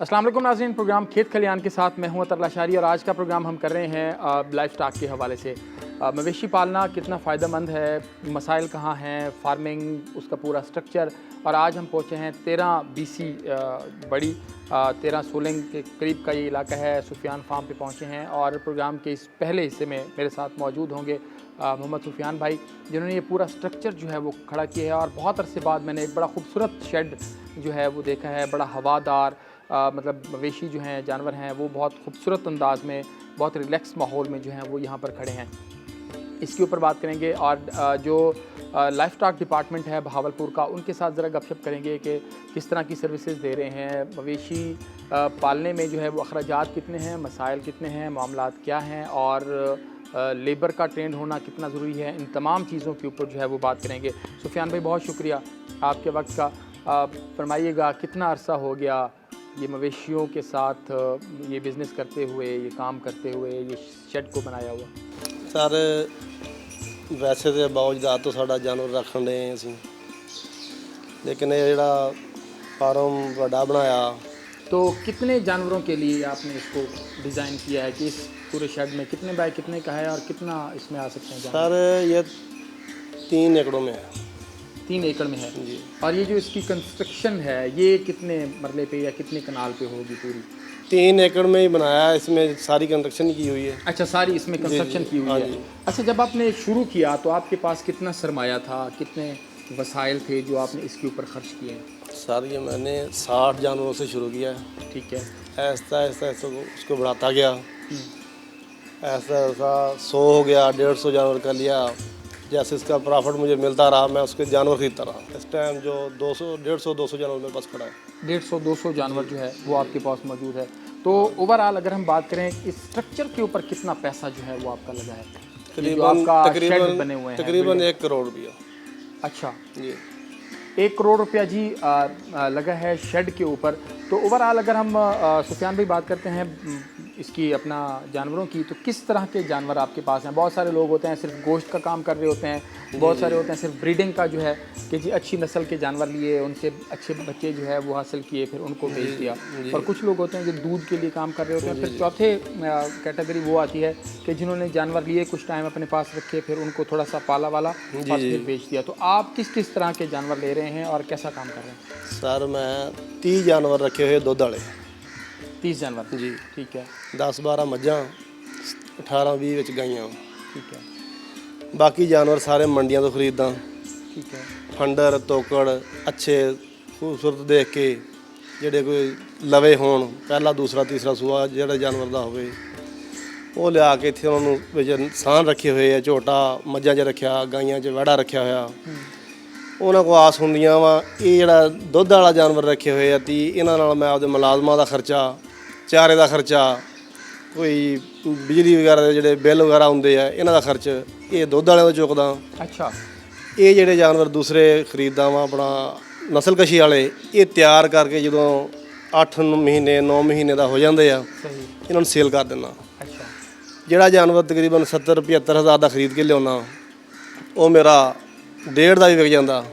अस्सलाम वालेकुम नाज़रीन, प्रोग्राम खेत खलियान के साथ मैं हूं अतर लाशारी और आज का प्रोग्राम हम कर रहे हैं लाइफ स्टॉक के हवाले से। मवेशी पालना कितना फ़ायदेमंद है, मसाइल कहाँ हैं, फार्मिंग उसका पूरा स्ट्रक्चर। और आज हम पहुंचे हैं 13 BC बड़ी 13 सोलंग के करीब का ये इलाका है। सुफियान फार्म पे पहुंचे हैं और प्रोग्राम के इस पहले हिस्से में मेरे साथ मौजूद होंगे मोहम्मद सुफियान भाई, जिन्होंने ये पूरा स्ट्रक्चर जो है वो खड़ा किया है। और बहुत अरसे बाद मैंने एक बड़ा खूबसूरत शेड जो है वो देखा है, बड़ा हवादार, मतलब मवेशी जो हैं, जानवर हैं, वो बहुत खूबसूरत अंदाज में, बहुत रिलैक्स माहौल में जो हैं वो यहाँ पर खड़े हैं। इसके ऊपर बात करेंगे और जो लाइफ स्टॉक डिपार्टमेंट है बहावलपुर का, उनके साथ ज़रा गपशप करेंगे कि किस तरह की सर्विसेज दे रहे हैं, मवेशी पालने में जो है वो अखराजात कितने हैं, मसाइल कितने हैं, मामलात क्या हैं और लेबर का ट्रेंड होना कितना ज़रूरी है। इन तमाम चीज़ों के ऊपर जो है वो बात करेंगे। सुफियान भाई, बहुत शुक्रिया आपके वक्त का। फरमाइएगा, कितना अरसा हो गया ये मवेशियों के साथ ये बिज़नेस करते हुए, ये काम करते हुए, ये शेड को बनाया हुआ? सर वैसे तो बहुत ज़्यादा तो साड़ा जानवर रखन रहे हैं असी, लेकिन ये जड़ा फार्म बड़ा बनाया। तो कितने जानवरों के लिए आपने इसको डिज़ाइन किया है कि इस पूरे शेड में कितने बाय कितने का है और कितना इसमें आ सकते हैं जानवर? सर ये 3 एकड़ों में है। 3 एकड़ में है जी। और ये जो इसकी कंस्ट्रक्शन है ये कितने मरले पे या कितने कनाल पे होगी पूरी? 3 एकड़ में ही बनाया, इसमें सारी कंस्ट्रक्शन की हुई है। अच्छा, सारी इसमें कंस्ट्रक्शन की हुई है। अच्छा, जब आपने शुरू किया तो आपके पास कितना सरमाया था, कितने वसाइल थे जो आपने इसके ऊपर खर्च किए हैं? सर ये मैंने 60 जानवरों से शुरू किया है। ठीक है। ऐसा ऐसा ऐसा उसको बढ़ाता गया, ऐसा ऐसा 100 हो गया, 150 जानवर का लिया। जैसे इसका प्रॉफिट मुझे मिलता रहा मैं उसके जानवर खरीदता रहा। इस टाइम जो 150-200 जानवर मेरे पास खड़ा है। 150-200 जानवर जो है वो आपके पास मौजूद है। तो ओवरऑल अगर हम बात करें इस स्ट्रक्चर के ऊपर कितना पैसा जो है वो आपका लगा है? तकरीबन 1 करोड़ रुपया। अच्छा जी, 1 करोड़ रुपया जी लगा है शेड के ऊपर। तो ओवरऑल अगर हम सुफियान भाई बात करते हैं इसकी अपना जानवरों की, तो किस तरह के जानवर आपके पास हैं? बहुत सारे लोग होते हैं सिर्फ गोश्त का काम कर रहे होते हैं, बहुत सारे होते हैं सिर्फ ब्रीडिंग का जो है कि जी अच्छी नस्ल के जानवर लिए, उनसे अच्छे बच्चे जो है वो हासिल किए, फिर उनको बेच दिया। और कुछ लोग होते हैं जो दूध के लिए काम कर रहे होते हैं। फिर चौथे कैटेगरी वो आती है कि जिन्होंने जानवर लिए, कुछ टाइम अपने पास रखे, फिर उनको थोड़ा सा पाला वाला और फिर बेच दिया। तो आप किस किस तरह के जानवर ले रहे हैं और कैसा काम कर रहे हैं? सर मैं 30 जानवर रखे हुए दुध वाले। 30 जानवर जी, ठीक है। 10-12 मੱਝਾਂ, 18-20 ਵਿੱਚ ਗਾਈਆਂ। ठीक है। ਬਾਕੀ ਜਾਨਵਰ ਸਾਰੇ ਮੰਡੀਆਂ ਤੋਂ ਖਰੀਦਦਾ। ठीक है। ਫੰਡਰ ਤੋਕੜ ਅੱਛੇ ਖੂਬਸੂਰਤ ਦੇਖ ਕੇ, ਜਿਹੜੇ ਕੋਈ ਲਵੇ ਹੋਣ, ਪਹਿਲਾ ਦੂਸਰਾ ਤੀਸਰਾ ਸੂਆ ਜਿਹੜਾ ਜਾਨਵਰ ਦਾ ਹੋਵੇ, ਉਹ ਲਿਆ ਕੇ ਇੱਥੇ ਉਹਨਾਂ ਨੂੰ ਵਿੱਚ ਸਾਨ ਰੱਖੇ ਹੋਏ ਆ। ਝੋਟਾ ਮੱਝਾਂ 'ਚ ਰੱਖਿਆ, ਗਾਈਆਂ 'ਚ ਵਿਹੜਾ ਰੱਖਿਆ ਹੋਇਆ। ਉਹਨਾਂ ਕੋਲ ਆਸ ਹੁੰਦੀਆਂ ਵਾ। ਇਹ ਜਿਹੜਾ ਦੁੱਧ ਵਾਲਾ ਜਾਨਵਰ ਰੱਖੇ ਹੋਏ ਆ 30, ਇਹਨਾਂ ਨਾਲ ਮੈਂ ਆਪਦੇ ਮੁਲਾਜ਼ਮਾਂ ਦਾ ਖਰਚਾ, ਚਾਰੇ ਦਾ ਖਰਚਾ, ਕੋਈ ਬਿਜਲੀ ਵਗੈਰਾ ਦੇ ਜਿਹੜੇ ਬਿੱਲ ਵਗੈਰਾ ਹੁੰਦੇ ਆ, ਇਹਨਾਂ ਦਾ ਖਰਚ ਇਹ ਦੁੱਧ ਵਾਲਿਆਂ ਤੋਂ ਚੁੱਕਦਾ। अच्छा। ਇਹ ਜਿਹੜੇ ਜਾਨਵਰ ਦੂਸਰੇ ਖਰੀਦਦਾ ਵਾ ਆਪਣਾ ਨਸਲਕਸ਼ੀ ਵਾਲੇ, ਇਹ ਤਿਆਰ ਕਰਕੇ ਜਦੋਂ 8 ਮਹੀਨੇ 9 ਮਹੀਨੇ ਦਾ ਹੋ ਜਾਂਦੇ ਆ, सही। ਇਹਨਾਂ ਨੂੰ ਸੇਲ ਕਰ ਦਿੰਦਾ। अच्छा। ਜਿਹੜਾ ਜਾਨਵਰ ਤਕਰੀਬਨ 70-75 ਹਜ਼ਾਰ ਦਾ ਖਰੀਦ ਕੇ ਲਿਆਉਣਾ, ਉਹ ਮੇਰਾ 1.5 ਦਾ ਵੀ ਵਿਕ ਜਾਂਦਾ,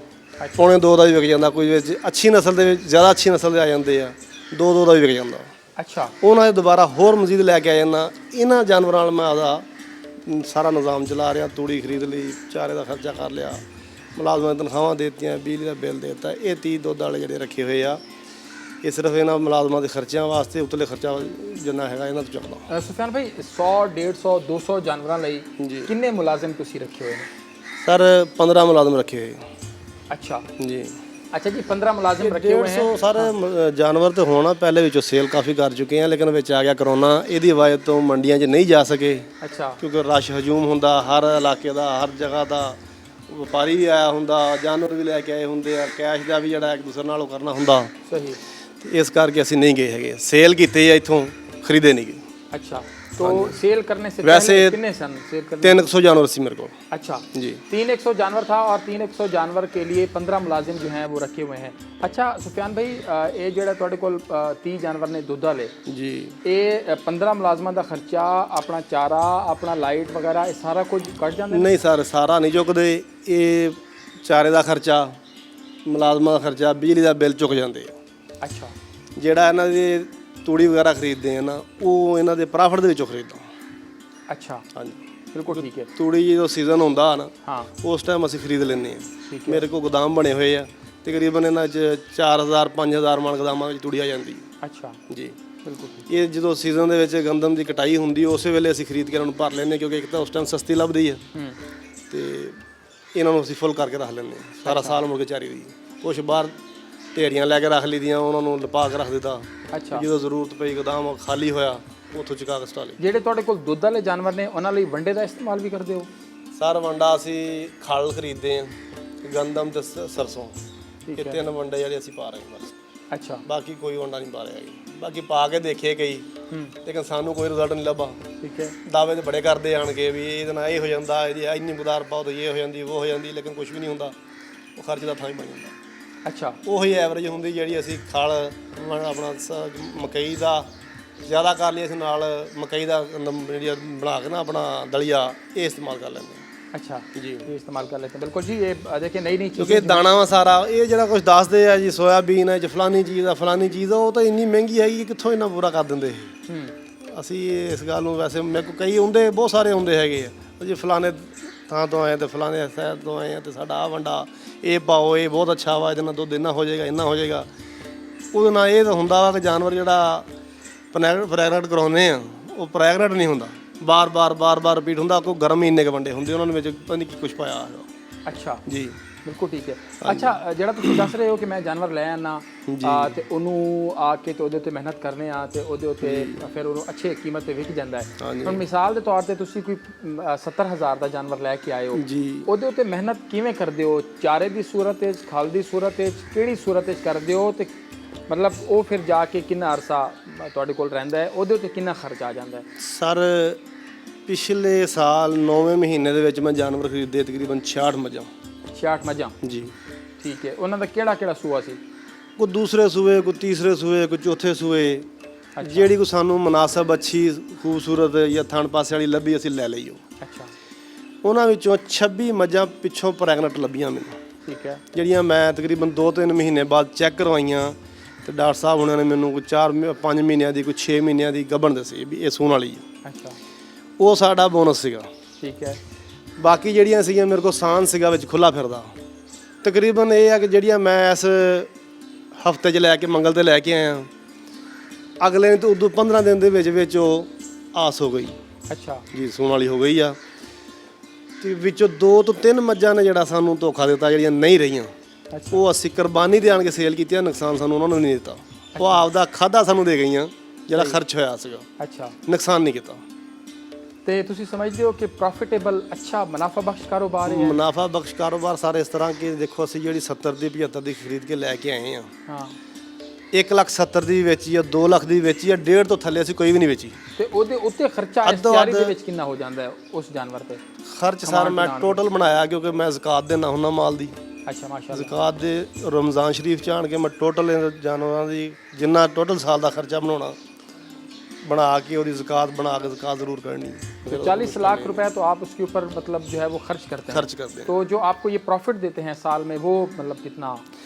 ਪੌਣੇ 2 ਦਾ ਵੀ ਵਿਕ ਜਾਂਦਾ। ਕੋਈ ਵਿੱਚ ਅੱਛੀ ਨਸਲ ਦੇ ਵਿੱਚ ਜ਼ਿਆਦਾ ਅੱਛੀ ਨਸਲ ਦੇ ਆ ਜਾਂਦੇ ਆ, 2 ਦਾ ਵੀ ਵਿਕ ਜਾਂਦਾ। अच्छा। ਉਹਨਾਂ ਦੇ ਦੁਬਾਰਾ ਹੋਰ ਮਜ਼ੀਦ ਲੈ ਕੇ ਆ ਜਾਂਦਾ। ਇਹਨਾਂ ਜਾਨਵਰਾਂ ਨਾਲ ਮੈਂ ਆਦਾ ਸਾਰਾ ਨਿਜ਼ਾਮ ਚਲਾ ਰਿਹਾ। ਤੂੜੀ ਖਰੀਦ ਲਈ, ਚਾਰੇ ਦਾ ਖਰਚਾ ਕਰ ਲਿਆ, ਮੁਲਾਜ਼ਮਾਂ ਦੀਆਂ ਤਨਖਾਹਾਂ ਦੇ ਦਿੱਤੀਆਂ, ਬਿਜਲੀ ਦਾ ਬਿੱਲ ਦੇ ਦਿੱਤਾ। ਇਹ 30 ਦੁੱਧ ਵਾਲੇ ਜਿਹੜੇ ਰੱਖੇ ਹੋਏ ਆ, ਇਹ ਸਿਰਫ ਇਹਨਾਂ ਮੁਲਾਜ਼ਮਾਂ ਦੇ ਖਰਚਿਆਂ ਵਾਸਤੇ, ਉਤਲੇ ਖਰਚਾ ਜਿੰਨਾ ਹੈਗਾ ਇਹਨਾਂ ਤੋਂ ਚੁੱਕਦਾ। ਸੁਫਿਆਨ ਭਾਈ, 100, 150, 200 ਜਾਨਵਰਾਂ ਲਈ ਕਿੰਨੇ ਮੁਲਾਜ਼ਮ ਤੁਸੀਂ ਰੱਖੇ ਹੋਏ ਨੇ? ਸਰ 15 ਮੁਲਾਜ਼ਮ ਰੱਖੇ ਹੋਏ। अच्छा ਜੀ। अच्छा जी, 15 ਮੁਲਾਜ਼ਮ ਰੱਖੇ ਹੋਏ हैं। 150 ਸਾਰੇ ਜਾਨਵਰ ਤੇ ਹੋਣਾ ਪਹਿਲੇ ਵਿੱਚੋਂ ਸੇਲ ਕਾਫੀ ਕਰ ਚੁੱਕੇ ਆ, ਲੇਕਿਨ ਵਿੱਚ ਆ ਗਿਆ ਕਰੋਨਾ। ਇਹਦੀ ਵਜ੍ਹਾ ਤੋਂ ਮੰਡੀਆਂ 'ਚ ਨਹੀਂ ਜਾ ਸਕੇ। अच्छा। ਕਿਉਂਕਿ ਰਸ਼ ਹਜੂਮ ਹੁੰਦਾ ਹਰ ਇਲਾਕੇ ਦਾ, ਹਰ ਜਗ੍ਹਾ ਦਾ। ਵਪਾਰੀ ਵੀ ਆਇਆ ਹੁੰਦਾ, ਜਾਨਵਰ ਵੀ ਲੈ ਕੇ ਆਏ ਹੁੰਦੇ ਆ, ਕੈਸ਼ ਦਾ ਵੀ ਜਿਹੜਾ ਇੱਕ ਦੂਸਰੇ ਨਾਲ ਉਹ ਕਰਨਾ ਹੁੰਦਾ। सही। ਤੇ ਇਸ ਕਰਕੇ ਅਸੀਂ ਨਹੀਂ ਗਏ ਹੈਗੇ। ਸੇਲ ਕੀਤੇ ਆ ਇੱਥੋਂ, ਖਰੀਦੇ ਨਹੀਂ ਗਏ। अच्छा, तो सेल करने से वैसे पहले कितने सन सेल करने? 300 जानवर सी मेरे को। अच्छा जी। 300 जानवर था और 300 जानवर के लिए 15 मुलाजिम जो हैं वो रखे हुए हैं। अच्छा सुफियान भाई, ये ਜਿਹੜਾ ਤੁਹਾਡੇ ਕੋਲ 30 ਜਾਨਵਰ ਨੇ ਦੁੱਧ ਵਾਲੇ जी, ਇਹ 15 ਮੁਲਾਜ਼ਮਾਂ ਦਾ ਖਰਚਾ, ਆਪਣਾ ਚਾਰਾ, ਆਪਣਾ ਲਾਈਟ ਵਗੈਰਾ, ਇਹ ਸਾਰਾ ਕੁਝ ਕੱਢ ਜਾਂਦਾ? ਨਹੀਂ ਸਰ, ਸਾਰਾ ਨਹੀਂ ਚੁੱਕਦੇ। ਇਹ ਚਾਰੇ ਦਾ ਖਰਚਾ, ਮੁਲਾਜ਼ਮਾਂ ਦਾ ਖਰਚਾ, ਬਿਜਲੀ ਦਾ ਬਿੱਲ ਚੁੱਕ ਜਾਂਦੇ ਆ। अच्छा। ਜਿਹੜਾ ਇਹਨਾਂ ਦੇ ਤੂੜੀ ਵਗੈਰਾ ਖਰੀਦਦੇ ਆ ਨਾ, ਉਹ ਇਹਨਾਂ ਦੇ ਪ੍ਰੋਫਿਟ ਦੇ ਵਿੱਚੋਂ ਖਰੀਦਦਾ। अच्छा, ਹਾਂਜੀ, बिल्कुल ठीक है। ਤੂੜੀ ਜਦੋਂ ਸੀਜ਼ਨ ਹੁੰਦਾ ਨਾ हाँ ਉਸ ਟਾਈਮ ਅਸੀਂ ਖਰੀਦ ਲੈਂਦੇ ਆ। ठीक है। ਮੇਰੇ ਕੋਲ ਗੋਦਾਮ ਬਣੇ ਹੋਏ ਆ, ਤਕਰੀਬਨ ਇਹਨਾਂ 'ਚ 4000 5000 ਮਣ ਗੋਦਾਮਾਂ ਵਿੱਚ ਤੂੜੀ ਆ ਜਾਂਦੀ अच्छा, ਜੀ। बिल्कुल ठीक। ਇਹ ਜਦੋਂ ਸੀਜ਼ਨ ਦੇ ਵਿੱਚ ਗੰਦਮ ਦੀ ਕਟਾਈ ਹੁੰਦੀ ਉਸੇ ਵੇਲੇ ਅਸੀਂ ਖਰੀਦ ਕੇ ਇਹਨਾਂ ਨੂੰ ਭਰ ਲੈਂਦੇ, ਕਿਉਂਕਿ ਇੱਕ ਤਾਂ ਉਸ ਟਾਈਮ ਸਸਤੀ ਲੱਭਦੀ ਹੈ ਤੇ ਇਹਨਾਂ ਨੂੰ ਅਸੀਂ ਫੁੱਲ ਕਰਕੇ ਰੱਖ ਲੈਂਦੇ ਹਾਂ, ਸਾਰਾ ਸਾਲ ਮੁੜ ਕੇ ਚਾਰੀ ਦੀ। ਕੁਛ ਬਾਹਰ ਢੇਰੀਆਂ ਲੈ ਕੇ ਰੱਖ ਲਈਆਂ, ਉਹਨਾਂ ਨੂੰ ਲਪਾ ਕੇ ਰੱਖ ਦਿੱਤਾ। अच्छा, ਜਦੋਂ ਜ਼ਰੂਰਤ ਪਈ ਗੋਦਾਮ ਖਾਲੀ ਹੋਇਆ ਉੱਥੋਂ ਚੁਕਾ ਕੇ ਸਟਾ ਲਈ। ਜਿਹੜੇ ਤੁਹਾਡੇ ਕੋਲ ਦੁੱਧ ਵਾਲੇ ਜਾਨਵਰ ਨੇ ਉਹਨਾਂ ਲਈ ਵੰਡੇ ਦਾ ਇਸਤੇਮਾਲ ਵੀ ਕਰਦੇ ਹੋ? ਸਾਰ ਵੰਡਾ ਅਸੀਂ ਖਲ ਖਰੀਦਦੇ ਹਾਂ, ਗੰਦਮ ਤੇ ਸਰਸੋਂ, ਠੀਕ ਇਹ 3 ਵੰਡੇ ਜਿਹੜੇ ਅਸੀਂ ਪਾ ਰਹੇ ਹਾਂ ਬਸ। अच्छा, ਬਾਕੀ ਕੋਈ ਵੰਡਾ ਨਹੀਂ ਪਾ ਰਿਹਾ ਜੀ। ਬਾਕੀ ਪਾ ਕੇ ਦੇਖੇ ਕਈ, ਲੇਕਿਨ ਸਾਨੂੰ ਕੋਈ ਰਿਜ਼ਲਟ ਨਹੀਂ ਲੱਭਾ। ठीक है। ਦਾਅਵੇ ਤੇ ਬੜੇ ਕਰਦੇ ਆਣਗੇ ਵੀ ਇਹਦੇ ਨਾਲ ਇਹ ਹੋ ਜਾਂਦਾ, ਇਹਦੀ ਇੰਨੀ ਮਕਦਾਰ ਪਾਓ ਤਾਂ ਇਹ ਹੋ ਜਾਂਦੀ, ਉਹ ਹੋ ਜਾਂਦੀ, ਲੇਕਿਨ ਕੁਝ ਵੀ ਨਹੀਂ ਹੁੰਦਾ। ਉਹ ਖਰਚ ਦਾ ਥਾਂ ਹੀ ਬਣ ਜਾਂਦਾ। अच्छा, ਉਹੀ ਐਵਰੇਜ ਹੁੰਦੀ ਜਿਹੜੀ ਅਸੀਂ ਖਲ ਆਪਣਾ ਮਕਈ ਦਾ ਜ਼ਿਆਦਾ ਕਰ ਲਈ, ਅਸੀਂ ਨਾਲ ਮਕਈ ਦਾ ਜਿਹੜੀ ਬਣਾ ਕੇ ਨਾ ਆਪਣਾ ਦਲੀਆ ਇਹ ਇਸਤੇਮਾਲ ਕਰ ਲੈਂਦੇ अच्छा, ਹਾਂ ਜੀ। ये इस्तेमाल कर लेते हैं। बिल्कुल जी, ये देखिए नई नई ਕਿਉਂਕਿ चीज़ें। ਦਾਣਾ ਵਾ ਸਾਰਾ ਇਹ ਜਿਹੜਾ ਕੁਝ ਦੱਸਦੇ ਆ ਜੀ, ਸੋਇਆਬੀਨ ਹੈ ਜੀ, ਫਲਾਨੀ ਚੀਜ਼ ਆ ਫਲਾਨੀ ਚੀਜ਼ ਆ, ਉਹ ਤਾਂ ਇੰਨੀ ਮਹਿੰਗੀ ਹੈਗੀ ਕਿ ਕਿੱਥੋਂ ਇੰਨਾ ਪੂਰਾ ਕਰ ਦਿੰਦੇ ਇਹ। ਅਸੀਂ ਇਸ ਗੱਲ ਨੂੰ, ਵੈਸੇ ਮੇਰੇ ਕੋਲ ਕਈ ਹੁੰਦੇ, ਬਹੁਤ ਸਾਰੇ ਹੁੰਦੇ ਹੈਗੇ ਆ ਜੀ, ਫਲਾਣੇ ਥਾਂ ਤੋਂ ਆਏ ਤੇ ਫਲਾਣੇ ਸ਼ਹਿਰ ਤੋਂ ਆਏ ਆ ਤੇ ਸਾਡਾ ਆ ਵੰਡਾ ਇਹ ਪਾਓ, ਇਹ ਬਹੁਤ ਅੱਛਾ ਵਾ, ਇਹਦੇ ਨਾਲ ਦੁੱਧ ਇੰਨਾ ਹੋ ਜਾਏਗਾ, ਇੰਨਾ ਹੋ ਜਾਏਗਾ। ਉਹਦੇ ਨਾਲ ਇਹ ਤਾਂ ਹੁੰਦਾ ਵਾ ਕਿ ਜਾਨਵਰ ਜਿਹੜਾ ਪ੍ਰੈਗਨੈਂਟ ਕਰਾਉਂਦੇ ਆ, ਉਹ ਪ੍ਰੈਗਨੈਂਟ ਨਹੀਂ ਹੁੰਦਾ, ਬਾਰ-ਬਾਰ ਰਿਪੀਟ ਹੁੰਦਾ। ਕੋਈ ਗਰਮ ਮਹੀਨੇ ਕੇ ਵੰਡੇ ਹੁੰਦੇ, ਉਹਨਾਂ ਦੇ ਵਿੱਚ ਪਤਾ ਨਹੀਂ ਕੀ ਕੁਝ ਪਾਇਆ ਹੈਗਾ अच्छा, ਜੀ। ਬਿਲਕੁਲ ਠੀਕ ਹੈ। ਅੱਛਾ, ਜਿਹੜਾ ਤੁਸੀਂ ਦੱਸ ਰਹੇ ਹੋ ਕਿ ਮੈਂ ਜਾਨਵਰ ਲੈ ਆਣਾ ਤੇ ਉਹਨੂੰ ਆ ਕੇ ਤੇ ਉਹਦੇ ਉੱਤੇ ਮਿਹਨਤ ਕਰਨੇ ਆ ਤੇ ਉਹਦੇ ਉੱਤੇ ਫਿਰ ਉਹਨੂੰ ਅੱਛੇ ਕੀਮਤ ਤੇ ਵਿਕ ਜਾਂਦਾ ਹੈ। ਹੁਣ ਮਿਸਾਲ ਦੇ ਤੌਰ ਤੇ ਤੁਸੀਂ ਕੋਈ 70000 ਦਾ ਜਾਨਵਰ ਲੈ ਕੇ ਆਏ ਹੋ, ਜੀ। ਉਹਦੇ ਉੱਤੇ ਮਿਹਨਤ ਕਿਵੇਂ ਕਰਦੇ ਹੋ? ਚਾਰੇ ਦੀ ਸੂਰਤ ਵਿੱਚ, ਖਲ ਦੀ ਸੂਰਤ ਵਿੱਚ, ਕਿਹੜੀ ਸੂਰਤ ਵਿੱਚ ਕਰਦੇ ਹੋ? ਤੇ ਮਤਲਬ ਉਹ ਫਿਰ ਜਾ ਕੇ ਕਿੰਨਾ ਅਰਸਾ ਤੁਹਾਡੇ ਕੋਲ ਰਹਿੰਦਾ ਹੈ, ਉਹਦੇ ਉੱਤੇ ਕਿੰਨਾ ਖਰਚ ਆ ਜਾਂਦਾ ਹੈ? ਸਰ ਪਿਛਲੇ ਸਾਲ 9ਵੇਂ ਮਹੀਨੇ ਦੇ ਵਿੱਚ ਮੈਂ ਜਾਨਵਰ ਖਰੀਦੇ ਤਕਰੀਬਨ 66 ਮੱਝਾਂ। 66 ਮੱਝਾਂ, ਜੀ। ਠੀਕ ਹੈ। ਉਹਨਾਂ ਦਾ ਕਿਹੜਾ ਕਿਹੜਾ ਸੂਆ ਸੀ? ਕੋਈ ਦੂਸਰੇ ਸੂਏ, ਕੋਈ ਤੀਸਰੇ ਸੂਏ, ਕੋਈ ਚੌਥੇ ਸੂਏ, ਜਿਹੜੀ ਕੋ ਸਾਨੂੰ ਮੁਨਾਸਬ ਅੱਛੀ ਖੂਬਸੂਰਤ ਜਾਂ ਥਣ ਪਾਸੇ ਵਾਲੀ ਲੱਭੀ ਅਸੀਂ ਲੈ ਲਈ ਉਹ। ਅੱਛਾ, ਉਹਨਾਂ ਵਿੱਚੋਂ 26 ਮੱਝਾਂ ਪਿੱਛੋਂ ਪ੍ਰੈਗਨੈਂਟ ਲੱਭੀਆਂ ਮੈਨੂੰ, ਠੀਕ ਹੈ। ਜਿਹੜੀਆਂ ਮੈਂ ਤਕਰੀਬਨ 2-3 ਮਹੀਨੇ ਬਾਅਦ ਚੈੱਕ ਕਰਵਾਈਆਂ ਤੇ ਡਾਕਟਰ ਸਾਹਿਬ ਉਹਨਾਂ ਨੇ ਮੈਨੂੰ ਕੋਈ 4-5 ਮਹੀਨਿਆਂ ਦੀ, ਕੋਈ 6 ਮਹੀਨਿਆਂ ਦੀ ਗੱਭਣ ਦੱਸੀ ਵੀ ਇਹ ਸੂਣ ਵਾਲੀ ਹੈ। ਅੱਛਾ, ਉਹ ਸਾਡਾ ਬੋਨਸ ਸੀਗਾ। ਠੀਕ ਹੈ। ਬਾਕੀ ਜਿਹੜੀਆਂ ਸੀਗੀਆਂ ਮੇਰੇ ਕੋਲ ਸਾਨ ਸੀਗਾ ਵਿੱਚ ਖੁੱਲਾ ਫਿਰਦਾ। ਤਕਰੀਬਨ ਇਹ ਆ ਕਿ ਜਿਹੜੀਆਂ ਮੈਂ ਇਸ ਹਫਤੇ 'ਚ ਲੈ ਕੇ ਮੰਗਲ ਤੇ ਲੈ ਕੇ ਆਇਆ, ਅਗਲੇ ਨੇ ਤਾਂ ਉਦੋਂ 15 ਦਿਨ ਦੇ ਵਿੱਚ ਉਹ ਆਸ ਹੋ ਗਈ ਅੱਛਾ ਜੀ, ਸੂਣ ਵਾਲੀ ਹੋ ਗਈ ਆ। ਤੇ ਵਿੱਚੋਂ 2 ਤੋਂ 3 ਮੱਝਾਂ ਨੇ ਜਿਹੜਾ ਸਾਨੂੰ ਧੋਖਾ ਦਿੱਤਾ, ਜਿਹੜੀਆਂ ਨਹੀਂ ਰਹੀਆਂ, ਉਹ ਅਸੀਂ ਕੁਰਬਾਨੀ ਦੇ ਆਣ ਕੇ ਸੇਲ ਕੀਤੀਆਂ, ਨੁਕਸਾਨ ਸਾਨੂੰ ਉਹਨਾਂ ਨੂੰ ਨਹੀਂ ਦਿੱਤਾ। ਉਹ ਆਪਦਾ ਖਾਦਾ ਸਾਨੂੰ ਦੇ ਗਈਆਂ, ਜਿਹੜਾ ਖਰਚ ਹੋਇਆ ਸੀਗਾ, ਅੱਛਾ। ਨੁਕਸਾਨ ਨਹੀਂ ਕੀਤਾ। ਤੇ ਤੁਸੀਂ ਸਮਝਦੇ ਹੋ ਕਿ ਪ੍ਰੋਫਿਟੇਬਲ, ਅੱਛਾ ਮੁਨਾਫਾ ਬਖਸ਼ ਕਾਰੋਬਾਰ ਹੈ? ਮੁਨਾਫਾ ਬਖਸ਼ ਕਾਰੋਬਾਰ ਸਾਰੇ ਇਸ ਤਰ੍ਹਾਂ ਕਿ ਦੇਖੋ, ਅਸੀਂ ਜਿਹੜੀ 70 ਦੀ 75 ਦੀ ਖਰੀਦ ਕੇ ਲੈ ਕੇ ਆਏ ਆ, ਹਾਂ, 1,70,000 ਦੀ ਵੇਚੀ ਆ, 2 ਲੱਖ ਦੀ ਵੇਚੀ ਆ, 1.5 ਤੋਂ ਥੱਲੇ ਅਸੀਂ ਕੋਈ ਵੀ ਨਹੀਂ ਵੇਚੀ। ਤੇ ਉਹਦੇ ਉੱਤੇ ਖਰਚਾ ਇਸ ਤਿਆਰੀ ਦੇ ਵਿੱਚ ਕਿੰਨਾ ਹੋ ਜਾਂਦਾ ਹੈ ਉਸ ਜਾਨਵਰ ਤੇ? ਖਰਚ ਸਾਰਾ ਮੈਂ ਟੋਟਲ ਬਣਾਇਆ, ਕਿਉਂਕਿ ਮੈਂ ਜ਼ਕਾਤ ਦੇਣਾ ਹੁੰਦਾ ਮਾਲ ਦੀ। ਅੱਛਾ, ਮਾਸ਼ਾਅੱਲਾ। ਜ਼ਕਾਤ ਦੇ ਰਮਜ਼ਾਨ ਸ਼ਰੀਫ ਚ ਆਣ ਕੇ ਮੈਂ ਟੋਟਲ ਜਾਨਵਰਾਂ ਦੀ ਜਿੰਨਾ ਟੋਟਲ ਸਾਲ ਦਾ ਖਰਚਾ ਬਣਾਉਣਾ, बना के और ज़कात बना के ज़कात ज़रूर करनी है। तो 40 लाख रुपए तो आप उसके ऊपर मतलब जो है वो खर्च करते हैं। तो जो आपको ये प्रॉफिट देते हैं साल में, वो मतलब कितना?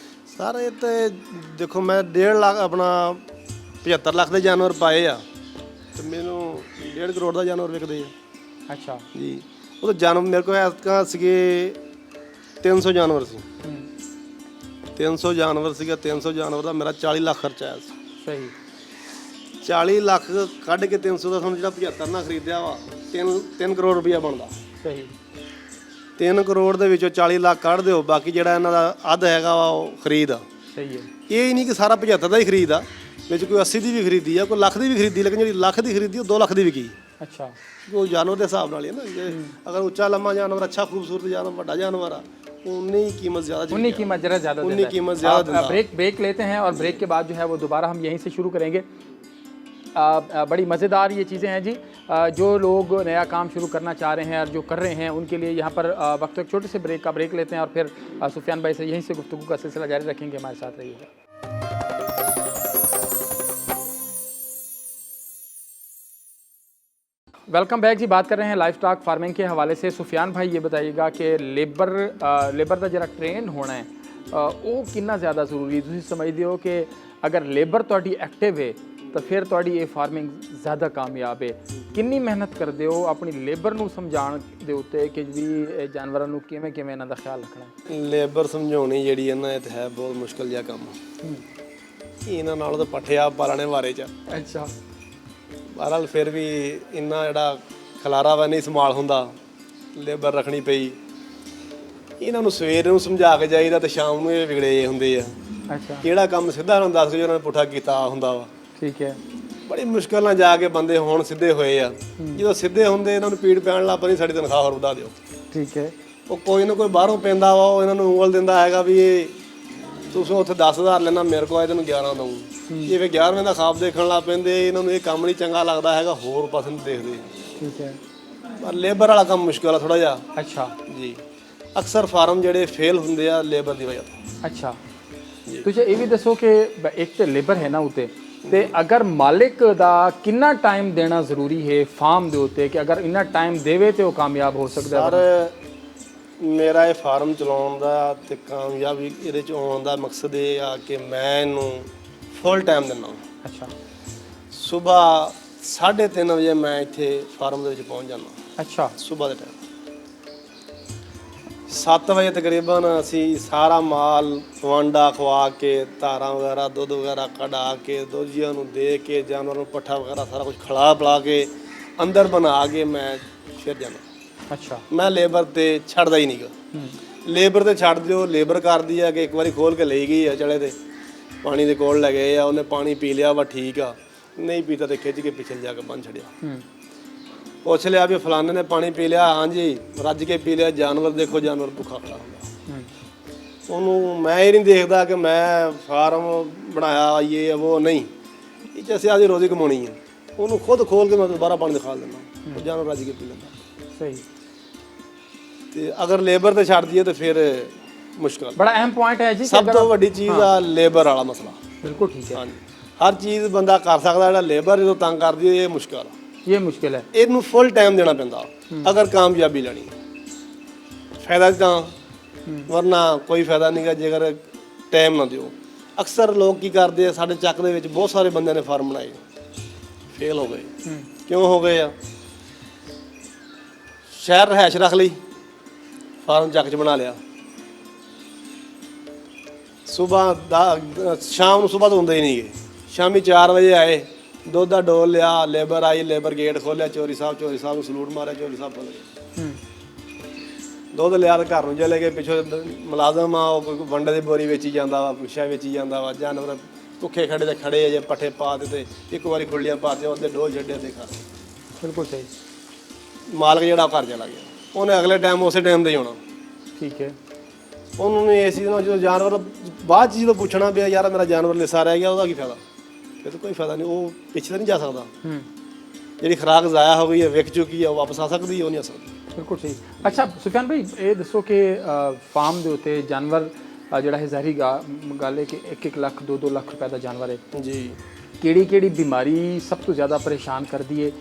सारे तो देखो मैं 1.5 लाख अपना 75 लाख के जानवर पाए आ, तो मैनू 1.5 करोड़ का जानवर विकते हैं। अच्छा जी, वो तो जानवर मेरे को ऐसा सी 300 जानवर सी, 300 जानवर सी, 300 जानवर का मेरा 40 लाख खर्च आया। सही, 40 ਲੱਖ ਕੱਢ ਕੇ 300 ਦਾ ਸਾਨੂੰ ਜਿਹੜਾ 75 ਨਾਲ ਖਰੀਦਿਆ ਵਾ 3 ਕਰੋੜ ਰੁਪਇਆ ਬਣਦਾ। ਸਹੀ, 3 ਕਰੋੜ ਦੇ ਵਿੱਚੋਂ 40 ਲੱਖ ਕੱਢ ਦਿਓ, ਬਾਕੀ ਜਿਹੜਾ ਇਹਨਾਂ ਦਾ ਅੱਧ ਹੈਗਾ ਵਾ ਉਹ ਖਰੀਦ ਆ। ਸਹੀ ਹੈ। ਇਹ ਹੀ ਨਹੀਂ ਕਿ ਸਾਰਾ 75 ਦਾ ਹੀ ਖਰੀਦ ਆ, ਵਿੱਚ ਕੋਈ 80 ਦੀ ਵੀ ਖਰੀਦੀ ਆ, ਕੋਈ ਲੱਖ ਦੀ ਵੀ ਖਰੀਦੀ, ਲੇਕਿਨ ਜਿਹੜੀ ਲੱਖ ਦੀ ਖਰੀਦੀ ਉਹ 2 ਲੱਖ ਦੀ ਵਿਕੀ। ਅੱਛਾ, ਉਹ ਜਾਨਵਰ ਦੇ ਹਿਸਾਬ ਨਾਲ ਹੀ ਹੈ ਨਾ, ਜੇ ਅਗਰ ਉੱਚਾ ਲੰਮਾ ਜਾਨਵਰ, ਅੱਛਾ ਖੂਬਸੂਰਤ ਜਾਨਵਰ, ਵੱਡਾ ਜਾਨਵਰ ਆ, उन्नी कीमत ज़्यादा, उन्नी कीमत ज़रा ज़्यादा, उन्नी कीमत ज़्यादा। ब्रेक लेते हैं और ब्रेक के बाद जो है वो दोबारा हम यहीं से शुरू करेंगे। बड़ी मज़ेदार ये चीज़ें हैं जी। जो लोग नया काम शुरू करना चाह रहे हैं और जो कर रहे हैं उनके लिए यहाँ पर वक्त एक छोटे से ब्रेक लेते हैं और फिर सुफियान भाई से यहीं से गुफ्तगू का सिलसिला जारी रखेंगे। हमारे साथ रहिएगा। वेलकम बैक जी। बात कर रहे हैं लाइफ स्टॉक फार्मिंग के हवाले से। सुफियान भाई ये बताइएगा कि लेबर का जरा ट्रेन होना है वो कितना ज़्यादा ਜ਼ਰੂਰੀ ਤੁਸੀਂ ਸਮਝਦੇ ਹੋ ਕਿ ਅਗਰ ਲੇਬਰ ਤੁਹਾਡੀ ਐਕਟਿਵ ਹੈ ਤਾਂ ਫਿਰ ਤੁਹਾਡੀ ਇਹ ਫਾਰਮਿੰਗ ਜ਼ਿਆਦਾ ਕਾਮਯਾਬ ਹੈ। ਕਿੰਨੀ ਮਿਹਨਤ ਕਰਦੇ ਹੋ ਆਪਣੀ ਲੇਬਰ ਨੂੰ ਸਮਝਾਉਣ ਦੇ ਉੱਤੇ ਕਿ ਵੀ ਇਹ ਜਾਨਵਰਾਂ ਨੂੰ ਕਿਵੇਂ ਕਿਵੇਂ ਇਹਨਾਂ ਦਾ ਖਿਆਲ ਰੱਖਣਾ? ਲੇਬਰ ਸਮਝਾਉਣੀ ਜਿਹੜੀ ਇਹਨਾਂ ਇਹ ਤਾਂ ਹੈ ਬਹੁਤ ਮੁਸ਼ਕਲ ਜਿਹਾ ਕੰਮ। ਇਹਨਾਂ ਨਾਲ ਤਾਂ ਪੱਠੇ ਆਪ ਪਾਲਣੇ ਵਾਰੇ 'ਚ। ਅੱਛਾ। ਬਹਰਹਾਲ ਫਿਰ ਵੀ ਇੰਨਾ ਜਿਹੜਾ ਖਲਾਰਾ ਵਾ ਨਹੀਂ ਸੰਭਾਲ ਹੁੰਦਾ, ਲੇਬਰ ਰੱਖਣੀ ਪਈ। ਇਹਨਾਂ ਨੂੰ ਸਵੇਰ ਨੂੰ ਸਮਝਾ ਕੇ ਜਾਈਦਾ ਤੇ ਸ਼ਾਮ ਨੂੰ ਇਹ ਵਿਗੜੇ ਹੁੰਦੇ ਆ। ਅੱਛਾ। ਕਿਹੜਾ ਕੰਮ ਸਿੱਧਾ ਉਹਨਾਂ ਨੂੰ ਦੱਸ ਕੇ ਉਹਨਾਂ ਨੇ ਪੁੱਠਾ ਕੀਤਾ ਹੁੰਦਾ ਵਾ। ਠੀਕ ਹੈ। ਬੜੀ ਮੁਸ਼ਕਲ ਨਾਲ ਜਾ ਕੇ ਬੰਦੇ ਹੁਣ ਸਿੱਧੇ ਹੋਏ ਆ। ਜਦੋਂ ਸਿੱਧੇ ਹੁੰਦੇ ਇਹਨਾਂ ਨੂੰ ਪੀੜ ਪੈਣ ਲੱਗ ਪੈਂਦੀ, ਸਾਡੀ ਤਨਖਾਹ ਹੋਰ ਵਧਾ ਦਿਓ। ਠੀਕ ਹੈ। ਉਹ ਕੋਈ ਨਾ ਕੋਈ ਬਾਹਰੋਂ ਪੈਂਦਾ ਵਾ, ਉਹ ਇਹਨਾਂ ਨੂੰ ਉਂਗਲ ਦਿੰਦਾ ਹੈਗਾ ਵੀ ਇਹ ਤੁਸੀਂ ਉੱਥੇ 10,000 ਲੈਣਾ, ਮੇਰੇ ਕੋਲ ਆਏ ਤੈਨੂੰ 11 ਦਊਂ। ਜਿਵੇਂ 11ਵੇਂ ਦਾ ਖਾਬ ਦੇਖਣ ਲੱਗ ਪੈਂਦੇ, ਇਹਨਾਂ ਨੂੰ ਇਹ ਕੰਮ ਨਹੀਂ ਚੰਗਾ ਲੱਗਦਾ ਹੈਗਾ, ਹੋਰ ਪਾਸੇ ਨੂੰ ਦੇਖਦੇ। ਠੀਕ ਹੈ। ਪਰ ਲੇਬਰ ਵਾਲਾ ਕੰਮ ਮੁਸ਼ਕਲ ਆ ਥੋੜਾ ਜਿਹਾ। ਅੱਛਾ ਜੀ। ਅਕਸਰ ਫਾਰਮ ਜਿਹੜੇ ਫੇਲ ਹੁੰਦੇ ਆ ਲੇਬਰ ਦੀ ਵਜ੍ਹਾ ਤੋਂ। ਅੱਛਾ। ਤੁਸੀਂ ਇਹ ਵੀ ਦੱਸੋ ਕਿ ਇੱਕ ਤੇ ਲੇਬਰ ਹੈ ਨਾ ਉੱਤੇ, ਤੇ ਅਗਰ ਮਾਲਿਕ ਦਾ ਕਿੰਨਾ ਟਾਈਮ ਦੇਣਾ ਜ਼ਰੂਰੀ ਹੈ ਫਾਰਮ ਦੇ ਉੱਤੇ ਕਿ ਅਗਰ ਇੰਨਾ ਟਾਈਮ ਦੇਵੇ ਤੇ ਉਹ ਕਾਮਯਾਬ ਹੋ ਸਕਦਾ? ਸਰ ਮੇਰਾ ਇਹ ਫਾਰਮ ਚਲਾਉਣ ਦਾ ਤੇ ਕਾਮਯਾਬੀ ਇਹਦੇ ਚ ਆਉਣ ਦਾ ਮਕਸਦ ਇਹ ਆ ਕਿ ਮੈਂ ਇਹਨੂੰ ਫੁੱਲ ਟਾਈਮ ਦਿੰਦਾ। ਅੱਛਾ। ਸਵੇਰ 3:30 ਵਜੇ ਮੈਂ ਇੱਥੇ ਫਾਰਮ ਦੇ ਵਿੱਚ ਪਹੁੰਚ ਜਾਂਦਾ। ਅੱਛਾ। ਸਵੇਰ ਦੇ ਟਾਈਮ 7 ਵਜੇ ਤਕਰੀਬਨ ਅਸੀਂ ਸਾਰਾ ਮਾਲ ਵਾਂਡਾ ਖਵਾ ਕੇ, ਧਾਰਾਂ ਵਗੈਰਾ, ਦੁੱਧ ਵਗੈਰਾ ਕਢਾ ਕੇ, ਦੋਜੀਆਂ ਨੂੰ ਦੇ ਕੇ, ਜਾਨਵਰਾਂ ਨੂੰ ਪੱਠਾ ਵਗੈਰਾ ਸਾਰਾ ਕੁਝ ਖਿਲਾ ਪਿਲਾ ਕੇ ਅੰਦਰ ਬਣਾ ਕੇ ਮੈਂ ਫਿਰ ਜਾਂਦਾ। ਅੱਛਾ। ਮੈਂ ਲੇਬਰ ਤੇ ਛੱਡਦਾ ਹੀ ਨਹੀਂਗਾ। ਲੇਬਰ ਤੇ ਛੱਡ ਦਿਓ, ਲੇਬਰ ਕਰਦੀ ਆ ਕਿ ਇੱਕ ਵਾਰੀ ਖੋਲ ਕੇ ਲਈ ਗਈ ਆ ਚਲੇ ਤੇ ਪਾਣੀ ਦੇ ਕੋਲ ਲੈ ਗਏ ਆ, ਉਹਨੇ ਪਾਣੀ ਪੀ ਲਿਆ ਵਾ, ਠੀਕ ਆ, ਨਹੀਂ ਪੀਤਾ ਤੇ ਖਿੱਚ ਕੇ ਪਿੱਛੇ ਜਾ ਕੇ ਬੰਨ ਛੱਡਿਆ। ਪੁੱਛ ਲਿਆ ਵੀ ਫਲਾਣੇ ਨੇ ਪਾਣੀ ਪੀ ਲਿਆ, ਹਾਂਜੀ ਰੱਜ ਕੇ ਪੀ ਲਿਆ। ਜਾਨਵਰ ਦੇਖੋ, ਜਾਨਵਰ ਭੁੱਖਾ ਖੜਾ ਹੁੰਦਾ। ਉਹਨੂੰ ਮੈਂ ਇਹ ਨਹੀਂ ਦੇਖਦਾ ਕਿ ਮੈਂ ਫਾਰਮ ਬਣਾਇਆ ਇਹ ਉਹ ਨਹੀਂ, ਇਹ 'ਚ ਅਸੀਂ ਆਦੀ ਰੋਜ਼ੀ ਕਮਾਉਣੀ ਹੈ। ਉਹਨੂੰ ਖੁਦ ਖੋਲ ਕੇ ਮੈਂ ਦੁਬਾਰਾ ਪਾਣੀ ਦਿਖਾ ਦਿੰਦਾ, ਉਹ ਜਾਨਵਰ ਰੱਜ ਕੇ ਪੀ ਲੈਂਦਾ। ਸਹੀ। ਤੇ ਅਗਰ ਲੇਬਰ ਤੇ ਛੱਡ ਦਈਏ ਤਾਂ ਫਿਰ ਮੁਸ਼ਕਲ। ਬੜਾ ਅਹਿਮ ਪੁਆਇੰਟ ਹੈ ਜੀ। ਸਭ ਤੋਂ ਵੱਡੀ ਚੀਜ਼ ਆ ਲੇਬਰ ਵਾਲਾ ਮਸਲਾ। ਬਿਲਕੁਲ ਠੀਕ ਹੈ। ਹਾਂਜੀ, ਹਰ ਚੀਜ਼ ਬੰਦਾ ਕਰ ਸਕਦਾ, ਜਿਹੜਾ ਲੇਬਰ ਜਦੋਂ ਤੰਗ ਕਰਦੀ ਹੈ ਇਹ ਮੁਸ਼ਕਲ ਆ। ਇਹ ਮੁਸ਼ਕਿਲ ਹੈ। ਇਹਨੂੰ ਫੁੱਲ ਟਾਈਮ ਦੇਣਾ ਪੈਂਦਾ ਅਗਰ ਕਾਮਯਾਬੀ ਲੈਣੀ। ਫਾਇਦਾ ਤਾਂ, ਵਰਨਾ ਕੋਈ ਫਾਇਦਾ ਨਹੀਂਗਾ ਜੇਕਰ ਟਾਈਮ ਨਾ ਦਿਓ। ਅਕਸਰ ਲੋਕ ਕੀ ਕਰਦੇ ਆ, ਸਾਡੇ ਚੱਕ ਦੇ ਵਿੱਚ ਬਹੁਤ ਸਾਰੇ ਬੰਦਿਆਂ ਨੇ ਫਾਰਮ ਬਣਾਏ, ਫੇਲ ਹੋ ਗਏ। ਕਿਉਂ ਹੋ ਗਏ ਆ? ਸ਼ਹਿਰ ਰਹਿائش ਰੱਖ ਲਈ, ਫਾਰਮ ਚੱਕ 'ਚ ਬਣਾ ਲਿਆ। ਸ਼ਾਮ ਨੂੰ ਸੁਬਾਹ ਤੋਂ ਹੁੰਦੇ ਹੀ ਨਹੀਂ ਗਏ। ਸ਼ਾਮੀ 4 ਵਜੇ ਆਏ, ਦੁੱਧ ਦਾ ਡੋਲ ਲਿਆ, ਲੇਬਰ ਆਈ, ਲੇਬਰ ਗੇਟ ਖੋਲਿਆ, ਚੋਰੀ ਸਾਹਿਬ ਨੂੰ ਸਲੂਟ ਮਾਰਿਆ, ਚੋਰੀ ਸਾਹਿਬ ਭੁੱਲ ਗਏ। ਦੁੱਧ ਲਿਆ ਤੇ ਘਰ ਨੂੰ ਚਲੇ ਗਏ। ਪਿੱਛੋਂ ਮੁਲਾਜ਼ਮ ਆ, ਉਹ ਕੋਈ ਵੰਡੇ ਦੀ ਬੋਰੀ ਵੇਚੀ ਜਾਂਦਾ ਵਾ, ਪੁੱਛਿਆ ਵੇਚੀ ਜਾਂਦਾ ਵਾ। ਜਾਨਵਰ ਭੁੱਖੇ ਖੜੇ ਤੇ ਖੜੇ ਆ, ਜੇ ਪੱਠੇ ਪਾ ਦਿੱਤੇ, ਇੱਕ ਵਾਰੀ ਖੁੱਲੀਆਂ ਪਾਤੇ, ਉਹਦੇ ਡੋਲ ਛੱਡਿਆ ਤੇ ਖਾ। ਬਿਲਕੁਲ ਸਹੀ। ਮਾਲਕ ਜਿਹੜਾ ਉਹ ਘਰ ਚਲਾ ਗਿਆ, ਉਹਨੇ ਅਗਲੇ ਟਾਈਮ ਉਸੇ ਟਾਈਮ ਤੇ ਹੀ ਆਉਣਾ। ਠੀਕ ਹੈ। ਉਹਨੂੰ ਨੇ ਇਸ ਚੀਜ਼ ਨਾਲ ਜਦੋਂ ਜਾਨਵਰ ਬਾਅਦ 'ਚ ਜਦੋਂ ਪੁੱਛਣਾ ਪਿਆ ਯਾਰ ਮੇਰਾ ਜਾਨਵਰ ਲਿਸਾ ਰਹਿ ਗਿਆ, ਉਹਦਾ ਕੀ ਫਾਇਦਾ? ਫਿਰ ਤਾਂ ਕੋਈ ਫਾਇਦਾ ਨਹੀਂ, ਉਹ ਪਿੱਛੇ ਤਾਂ ਨਹੀਂ ਜਾ ਸਕਦਾ। ਜਿਹੜੀ ਖੁਰਾਕ ਜ਼ਾਇਆ ਹੋ ਗਈ ਹੈ, ਵਿਕ ਚੁੱਕੀ ਹੈ, ਉਹ ਵਾਪਸ ਆ ਸਕਦੀ, ਉਹ ਨਹੀਂ ਆ ਸਕਦੀ। ਬਿਲਕੁਲ ਸਹੀ। ਅੱਛਾ ਸੁਫਿਆਨ ਭਾਈ, ਇਹ ਦੱਸੋ ਕਿ ਫਾਰਮ ਦੇ ਉੱਤੇ ਜਾਨਵਰ ਜਿਹੜਾ ਹੈ ਜ਼ਾਹਿਰੀ ਗੱਲ ਹੈ ਕਿ 1-1 ਲੱਖ 2-2 ਲੱਖ ਰੁਪਏ ਦਾ ਜਾਨਵਰ ਹੈ ਜੀ। ਕਿਹੜੀ ਬਿਮਾਰੀ ਸਭ ਤੋਂ ਜ਼ਿਆਦਾ ਪਰੇਸ਼ਾਨ ਕਰਦੀ ਹੈ,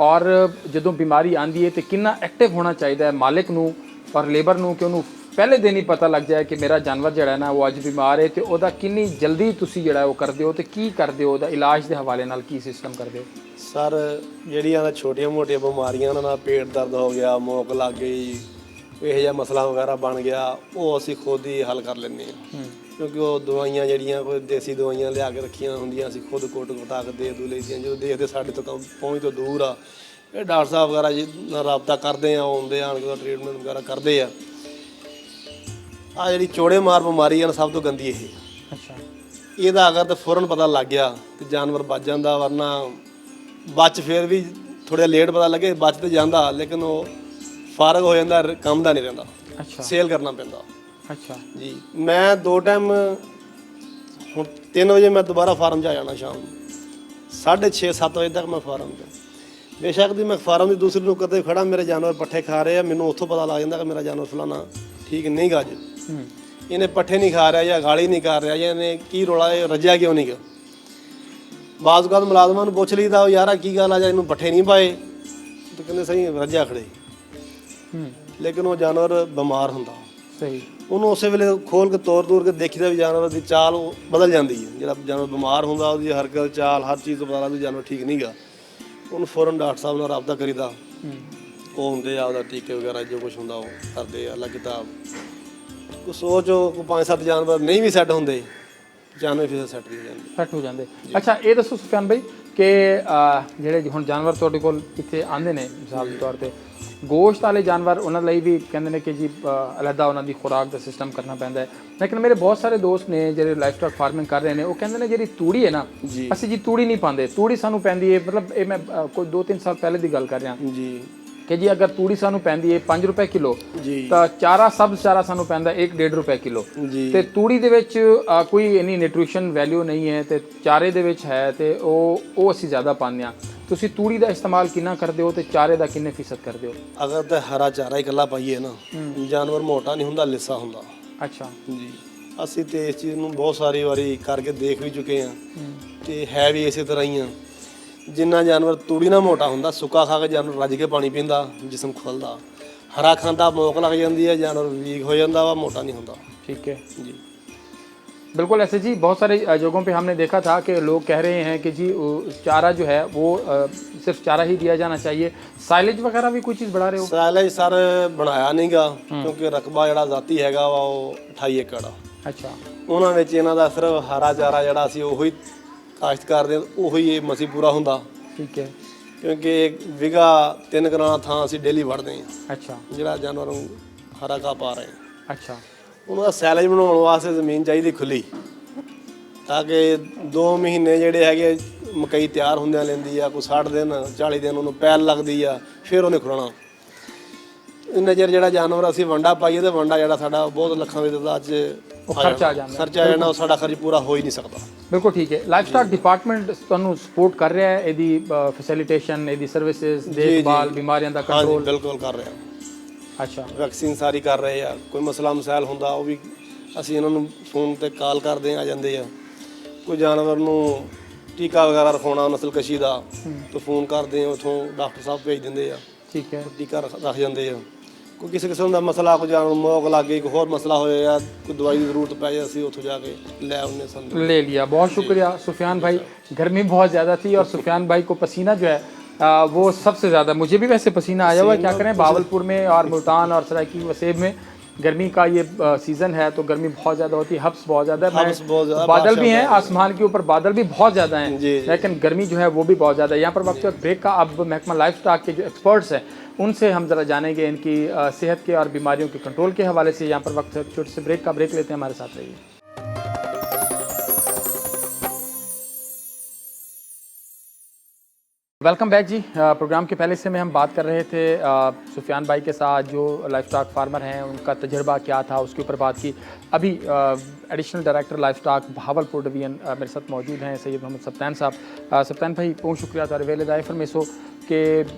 ਔਰ ਜਦੋਂ ਬਿਮਾਰੀ ਆਉਂਦੀ ਹੈ ਤੇ ਕਿੰਨਾ ਐਕਟਿਵ ਹੋਣਾ ਚਾਹੀਦਾ ਹੈ ਮਾਲਿਕ ਨੂੰ ਔਰ ਲੇਬਰ ਨੂੰ ਕਿ ਉਹਨੂੰ ਪਹਿਲੇ ਦਿਨ ਹੀ ਪਤਾ ਲੱਗ ਜਾਏ ਕਿ ਮੇਰਾ ਜਾਨਵਰ ਜਿਹੜਾ ਨਾ ਉਹ ਅੱਜ ਬਿਮਾਰ ਹੈ, ਤੇ ਉਹਦਾ ਕਿੰਨੀ ਜਲਦੀ ਤੁਸੀਂ ਜਿਹੜਾ ਉਹ ਕਰਦੇ ਹੋ ਤੇ ਕੀ ਕਰਦੇ ਹੋ, ਉਹਦਾ ਇਲਾਜ ਦੇ ਹਵਾਲੇ ਨਾਲ ਕੀ ਸਿਸਟਮ ਕਰਦੇ ਹੋ? ਸਰ ਜਿਹੜੀਆਂ ਛੋਟੀਆਂ ਮੋਟੀਆਂ ਬਿਮਾਰੀਆਂ, ਉਹਨਾਂ ਨਾਲ ਪੇਟ ਦਰਦ ਹੋ ਗਿਆ, ਮੋਕ ਲੱਗ ਗਈ, ਇਹੋ ਜਿਹਾ ਮਸਲਾ ਵਗੈਰਾ ਬਣ ਗਿਆ, ਉਹ ਅਸੀਂ ਖੁਦ ਹੀ ਹੱਲ ਕਰ ਲੈਂਦੇ ਹਾਂ। ਕਿਉਂਕਿ ਉਹ ਦਵਾਈਆਂ ਜਿਹੜੀਆਂ ਕੋਈ ਦੇਸੀ ਦਵਾਈਆਂ ਲਿਆ ਕੇ ਰੱਖੀਆਂ ਹੁੰਦੀਆਂ, ਅਸੀਂ ਖੁਦ ਘੁੱਟ-ਘਟਾ ਕੇ ਦੇ ਦੂ ਲਈਆਂ। ਜਦੋਂ ਦੇਖਦੇ ਸਾਡੇ ਤੋਂ ਪਹੁੰਚ ਤੋਂ ਦੂਰ ਆ, ਇਹ ਡਾਕਟਰ ਸਾਹਿਬ ਵਗੈਰਾ ਜੀ ਨਾਲ ਰਾਬਤਾ ਕਰਦੇ ਆ, ਆਉਂਦੇ ਆਣ ਕੇ ਟ੍ਰੀਟਮੈਂਟ ਵਗੈਰਾ ਕਰਦੇ ਆ। ਆ ਜਿਹੜੀ ਚੋੜੇ ਮਾਰ ਬਿਮਾਰੀ ਆ ਨਾ, ਸਭ ਤੋਂ ਗੰਦੀ ਇਹ। ਅੱਛਾ। ਇਹਦਾ ਅਗਰ ਤਾਂ ਫੌਰਨ ਪਤਾ ਲੱਗ ਗਿਆ ਤੇ ਜਾਨਵਰ ਬਚ ਜਾਂਦਾ, ਵਰਨਾ ਬਚ ਫਿਰ ਵੀ ਥੋੜ੍ਹਾ ਲੇਟ ਪਤਾ ਲੱਗੇ, ਬਚ ਤੇ ਜਾਂਦਾ ਲੇਕਿਨ ਉਹ ਫਾਰਗ ਹੋ ਜਾਂਦਾ, ਕੰਮ ਦਾ ਨਹੀਂ ਰਹਿੰਦਾ। ਅੱਛਾ। ਸੇਲ ਕਰਨਾ ਪੈਂਦਾ। ਅੱਛਾ ਜੀ। ਮੈਂ 2 ਟਾਈਮ, ਹੁਣ 3 ਵਜੇ ਮੈਂ ਦੁਬਾਰਾ ਫਾਰਮ 'ਚ ਆ ਜਾਣਾ, ਸ਼ਾਮ ਨੂੰ 6:30-7 ਵਜੇ ਤੱਕ ਮੈਂ ਫਾਰਮ 'ਚ। ਬੇਸ਼ੱਕ ਦੀ ਮੈਂ ਫਾਰਮ ਦੀ ਦੂਸਰੀ ਨੁੱਕਰ ਤੇ ਖੜਾ, ਮੇਰੇ ਜਾਨਵਰ ਪੱਠੇ ਖਾ ਰਹੇ ਆ, ਮੈਨੂੰ ਉੱਥੋਂ ਪਤਾ ਲੱਗ ਜਾਂਦਾ ਕਿ ਮੇਰਾ ਜਾਨਵਰ ਫਲਾਣਾ ਠੀਕ ਨਹੀਂ ਗਾ, ਅੱਜ ਇਹਨੇ ਪੱਠੇ ਨਹੀਂ ਖਾ ਰਿਹਾ ਜਾਂ ਗਾਲੀ ਨਹੀਂ ਕਰ ਰਿਹਾ ਜਾਂ ਇਹਨੇ ਕੀ ਰੋਲਾ, ਇਹ ਰੱਜਿਆ ਕਿਉਂ ਨਹੀਂ ਗਾ। ਬਾਜ਼ ਗੱਲ ਮੁਲਾਜ਼ਮਾਂ ਨੂੰ ਪੁੱਛ ਲਈਦਾ, ਯਾਰਾ ਕੀ ਗੱਲ ਆ, ਜਾਂ ਇਹਨੂੰ ਪੱਠੇ ਨਹੀਂ ਪਾਏ, ਤੇ ਕਹਿੰਦੇ ਸਹੀ ਰੱਜਿਆ ਖੜੇ, ਲੇਕਿਨ ਉਹ ਜਾਨਵਰ ਬਿਮਾਰ ਹੁੰਦਾ। ਸਹੀ ਉਹਨੂੰ ਉਸੇ ਵੇਲੇ ਖੋਲ ਕੇ ਤੋੜ ਕੇ ਦੇਖੀਦਾ ਵੀ ਜਾਨਵਰ ਦੀ ਚਾਲ ਉਹ ਬਦਲ ਜਾਂਦੀ ਹੈ। ਜਿਹੜਾ ਜਾਨਵਰ ਬਿਮਾਰ ਹੁੰਦਾ ਉਹਦੀ ਹਰਕਤ ਚਾਲ ਹਰ ਚੀਜ਼ ਤੋਂ ਪਤਾ ਲੱਗਦਾ ਵੀ ਜਾਨਵਰ ਠੀਕ ਨਹੀਂ ਗਾ। ਉਹਨੂੰ ਫੌਰਨ ਡਾਕਟਰ ਸਾਹਿਬ ਨਾਲ ਰਾਬਤਾ ਕਰੀਦਾ, ਉਹ ਹੁੰਦੇ ਆ ਉਹਦਾ ਟੀਕੇ ਵਗੈਰਾ ਜੋ ਕੁਝ ਹੁੰਦਾ ਉਹ ਕਰਦੇ ਆ। ਅਲੱਗ ਕਿਤਾਬ ਕੋਈ ਸੋਚ ਕੋਈ 5-7 ਜਾਨਵਰ ਨਹੀਂ ਵੀ ਸੈੱਟ ਹੁੰਦੇ, 95% ਸੈੱਟ ਵੀ ਹੋ ਜਾਂਦੇ। ਸੈੱਟ ਹੋ ਜਾਂਦੇ। ਅੱਛਾ ਇਹ ਦੱਸੋ ਸੁਫਿਆਨ ਭਾਈ ਕਿ ਜਿਹੜੇ ਹੁਣ ਜਾਨਵਰ ਤੁਹਾਡੇ ਕੋਲ ਇੱਥੇ ਆਉਂਦੇ ਨੇ ਮਿਸਾਲ ਦੇ ਤੌਰ ਤੇ ਗੋਸ਼ਤ ਵਾਲੇ ਜਾਨਵਰ ਉਹਨਾਂ ਲਈ ਵੀ ਕਹਿੰਦੇ ਨੇ ਕਿ ਜੀ ਅਲੱਗਾ ਉਹਨਾਂ ਦੀ ਖੁਰਾਕ ਦਾ ਸਿਸਟਮ ਕਰਨਾ ਪੈਂਦਾ ਹੈ। ਲੇਕਿਨ ਮੇਰੇ ਬਹੁਤ ਸਾਰੇ ਦੋਸਤ ਨੇ ਜਿਹੜੇ ਲਾਈਫ ਸਟਾਕ ਫਾਰਮਿੰਗ ਕਰ ਰਹੇ ਨੇ ਉਹ ਕਹਿੰਦੇ ਨੇ ਜਿਹੜੀ ਤੂੜੀ ਹੈ ਨਾ ਅਸੀਂ ਜੀ ਤੂੜੀ ਨਹੀਂ ਪਾਉਂਦੇ, ਤੂੜੀ ਸਾਨੂੰ ਪੈਂਦੀ ਹੈ ਮਤਲਬ ਇਹ ਮੈਂ ਕੋਈ 2-3 ਸਾਲ ਪਹਿਲੇ ਦੀ ਗੱਲ ਕਰ ਰਿਹਾ ਜੀ ਕਿ ਜੀ ਅਗਰ ਤੂੜੀ ਸਾਨੂੰ ਪੈਂਦੀ ਹੈ 5 ਰੁਪਏ ਕਿਲੋ ਜੀ ਤਾਂ ਚਾਰਾ ਸਭ ਚਾਰਾ ਸਾਨੂੰ ਪੈਂਦਾ 1-1.5 ਰੁਪਏ ਕਿਲੋ ਜੀ। ਤੇ ਤੂੜੀ ਦੇ ਵਿੱਚ ਕੋਈ ਇੰਨੀ ਨਿਊਟ੍ਰੀਸ਼ਨ ਵੈਲਿਊ ਨਹੀਂ ਹੈ ਤੇ ਚਾਰੇ ਦੇ ਵਿੱਚ ਹੈ ਤੇ ਉਹ ਅਸੀਂ ਜ਼ਿਆਦਾ ਪਾਉਂਦੇ ਹਾਂ। ਤੁਸੀਂ ਤੂੜੀ ਦਾ ਇਸਤੇਮਾਲ ਕਿੰਨਾ ਕਰਦੇ ਹੋ ਤੇ ਚਾਰੇ ਦਾ ਕਿੰਨੇ ਫੀਸਦ ਕਰਦੇ ਹੋ? ਅਗਰ ਤਾਂ ਹਰਾ ਚਾਰਾ ਹੀ ਇਕੱਲਾ ਪਾਈਏ ਨਾ ਜਾਨਵਰ ਮੋਟਾ ਨਹੀਂ ਹੁੰਦਾ, ਲਿੱਸਾ ਹੁੰਦਾ। ਅੱਛਾ ਜੀ ਅਸੀਂ ਤੇ ਇਸ ਚੀਜ਼ ਨੂੰ ਬਹੁਤ ਸਾਰੀ ਵਾਰੀ ਕਰਕੇ ਦੇਖ ਵੀ ਚੁੱਕੇ ਹਾਂ ਤੇ ਹੈ ਵੀ ਇਸੇ ਤਰ੍ਹਾਂ ਹੀ ਆ। ਜਿੰਨਾ ਜਾਨਵਰ ਤੂੜੀ ਨਾਲ ਮੋਟਾ ਹੁੰਦਾ, ਸੁੱਕਾ ਖਾ ਕੇ ਜਾਨਵਰ ਰੱਜ ਕੇ ਪਾਣੀ ਪੀਂਦਾ, ਜਿਸਮ ਖੁੱਲਦਾ। ਹਰਾ ਖਾਂਦਾ ਮੌਕ ਲੱਗ ਜਾਂਦੀ ਹੈ, ਜਾਨਵਰ ਵੀਕ ਹੋ ਜਾਂਦਾ ਵਾ, ਮੋਟਾ नहीं होता। ठीक है जी बिल्कुल ऐसे जी बहुत सारे जगहों पे हमने देखा था कि लोग कह रहे हैं कि जी चारा जो है वो सिर्फ चारा ही दिया जाना चाहिए। साइलेज वगैरह भी कोई चीज़ बढ़ा रहे हो? ਸਾਇਲੇਜ ਸਰ ਬਣਾਇਆ ਨਹੀਂਗਾ ਕਿਉਂਕਿ ਰਕਬਾ ਜਿਹੜਾ ਜ਼ਾਤੀ ਹੈਗਾ ਵਾ ਉਹ 28 ਏਕੜ ਆ। अच्छा ਉਹਨਾਂ ਵਿੱਚ ਇਹਨਾਂ ਦਾ ਸਿਰਫ ਹਰਾ ਚਾਰਾ ਜਿਹੜਾ ਅਸੀਂ ਉਹੀ ਕਾਸ਼ਤ ਕਰਦੇ ਉਹੀ ਇਹ ਮਸੀ ਪੂਰਾ ਹੁੰਦਾ ठीक है ਕਿਉਂਕਿ ਵਿਗਾ 3 ਕਨਾਲਾਂ ਥਾਂ ਅਸੀਂ ਡੇਲੀ ਵੜਦੇ ਹਾਂ अच्छा ਜਿਹੜਾ ਜਾਨਵਰ ਨੂੰ ਹਰਾ ਘਾਹ ਪਾ ਰਹੇ ਹਾਂ। अच्छा ਉਹਨਾਂ ਦਾ ਸੈਲੇਜ ਬਣਾਉਣ ਵਾਸਤੇ ਜ਼ਮੀਨ ਚਾਹੀਦੀ ਖੁੱਲੀ ਤਾਂ ਕਿ 2 ਮਹੀਨੇ ਜਿਹੜੇ ਹੈਗੇ ਮਕਈ ਤਿਆਰ ਹੁੰਦਿਆਂ ਲੈਂਦੀ ਆ, ਕੋਈ 60 ਦਿਨ 40 ਦਿਨ ਉਹਨੂੰ ਪੈਲ ਲੱਗਦੀ ਆ, ਫਿਰ ਉਹਨੇ ਖੁਰਣਾ। ਇੰਨਾ ਚਿਰ ਜਿਹੜਾ ਜਾਨਵਰ ਅਸੀਂ ਵੰਡਾ ਪਾਈਏ ਤੇ ਵੰਡਾ ਜਿਹੜਾ ਸਾਡਾ ਬਹੁਤ ਲੱਖਾਂ ਦੇ ਤਾਦਾਦ 'ਚ ਖਰਚਾ ਆ ਜਾਂਦਾ, ਖਰਚਾ ਆ ਜਾਣਾ, ਉਹ ਸਾਡਾ ਖਰਚ ਪੂਰਾ ਹੋ ਹੀ ਨਹੀਂ ਸਕਦਾ। ਬਿਲਕੁਲ ਠੀਕ ਹੈ। ਲਾਈਫ ਸਟਾਕ ਡਿਪਾਰਟਮੈਂਟ ਤੁਹਾਨੂੰ ਸਪੋਰਟ ਕਰ ਰਿਹਾ ਹੈ ਇਹਦੀ ਫੈਸਿਲਿਟੇਸ਼ਨ, ਇਹਦੀ ਸਰਵਿਸਿਜ਼, ਦੇਖਭਾਲ, ਬਿਮਾਰੀਆਂ ਦਾ ਹਾਂਜੀ ਕੰਟਰੋਲ? ਬਿਲਕੁਲ ਕਰ ਰਹੇ ਆ। ਅੱਛਾ ਵੈਕਸੀਨ ਸਾਰੀ ਕਰ ਰਹੇ ਆ। ਕੋਈ ਮਸਲਾ ਮਸਾਇਲ ਹੁੰਦਾ ਉਹ ਵੀ ਅਸੀਂ ਇਹਨਾਂ ਨੂੰ ਫੋਨ ਤੇ ਕਾਲ ਕਰਦੇ ਆ ਜਾਂਦੇ ਆ। ਕੋਈ ਜਾਨਵਰ ਨੂੰ ਟੀਕਾ ਵਗੈਰਾ ਰਖਾਉਣਾ ਨਸਲਕਸ਼ੀ ਦਾ ਤਾਂ ਫੋਨ ਕਰਦੇ ਆ, ਉੱਥੋਂ ਡਾਕਟਰ ਸਾਹਿਬ ਭੇਜ ਦਿੰਦੇ ਆ, ठीक है ਟੀਕਾ ਰੱਖ ਜਾਂਦੇ ਆ। ਕੋਈ ਕਿਸੇ ਕਿਸਮ ਦਾ ਮਸਲਾ, ਕੋਈ ਜਾਨਵਰ ਮੌਕ ਲੱਗ ਗਈ, ਕੋਈ ਹੋਰ ਮਸਲਾ ਹੋਇਆ ਜਾਂ ਕੋਈ ਦਵਾਈ ਦੀ ਜ਼ਰੂਰਤ ਪੈ ਜਾਏ, ਅਸੀਂ ਉੱਥੋਂ ਜਾ ਕੇ ਲੈ ਆਉਂਦੇ ਸਾਨੂੰ। ले लिया। बहुत शुक्रिया सुफियान भाई। गर्मी बहुत ज़्यादा थी और सुफियान भाई को पसीना जो है वो सबसे ज़्यादा, मुझे भी वैसे पसीना आया हुआ है। क्या करें, बावलपुर में और मुल्तान और सरायकी वसेब में गर्मी का ये सीज़न है तो गर्मी बहुत ज़्यादा होती है, हब्स बहुत ज़्यादा हब्स बहुत ज़्यादा, बादल भी हैं आसमान के ऊपर, बादल भी बहुत ज़्यादा हैं जी। लेकिन गर्मी जो है वो भी बहुत ज़्यादा है। यहाँ पर वक्त ब्रेक का अब महकमा लाइफ स्टॉक के जो एक्सपर्ट्स हैं उनसे हम ज़रा जानेंगे इनकी सेहत के और बीमारियों के कंट्रोल के हवाले से। यहाँ पर वक्त छोटे से ब्रेक का ब्रेक लेते हैं, हमारे साथ रहिए। वेलकम बैक जी। प्रोग्राम के पहले से में हम बात कर रहे थे सुफियान भाई के साथ जो लाइफ स्टॉक फार्मर हैं, उनका तजर्बा क्या था उसके ऊपर बात की। अभी additional director life stock Bahawalpur division मेरे साथ मौजूद हैं सैयद मोहम्मद सप्तान साहब। सप्तान भाई बहुत शुक्रिया तुहाडे वेले दा फरमेसो कि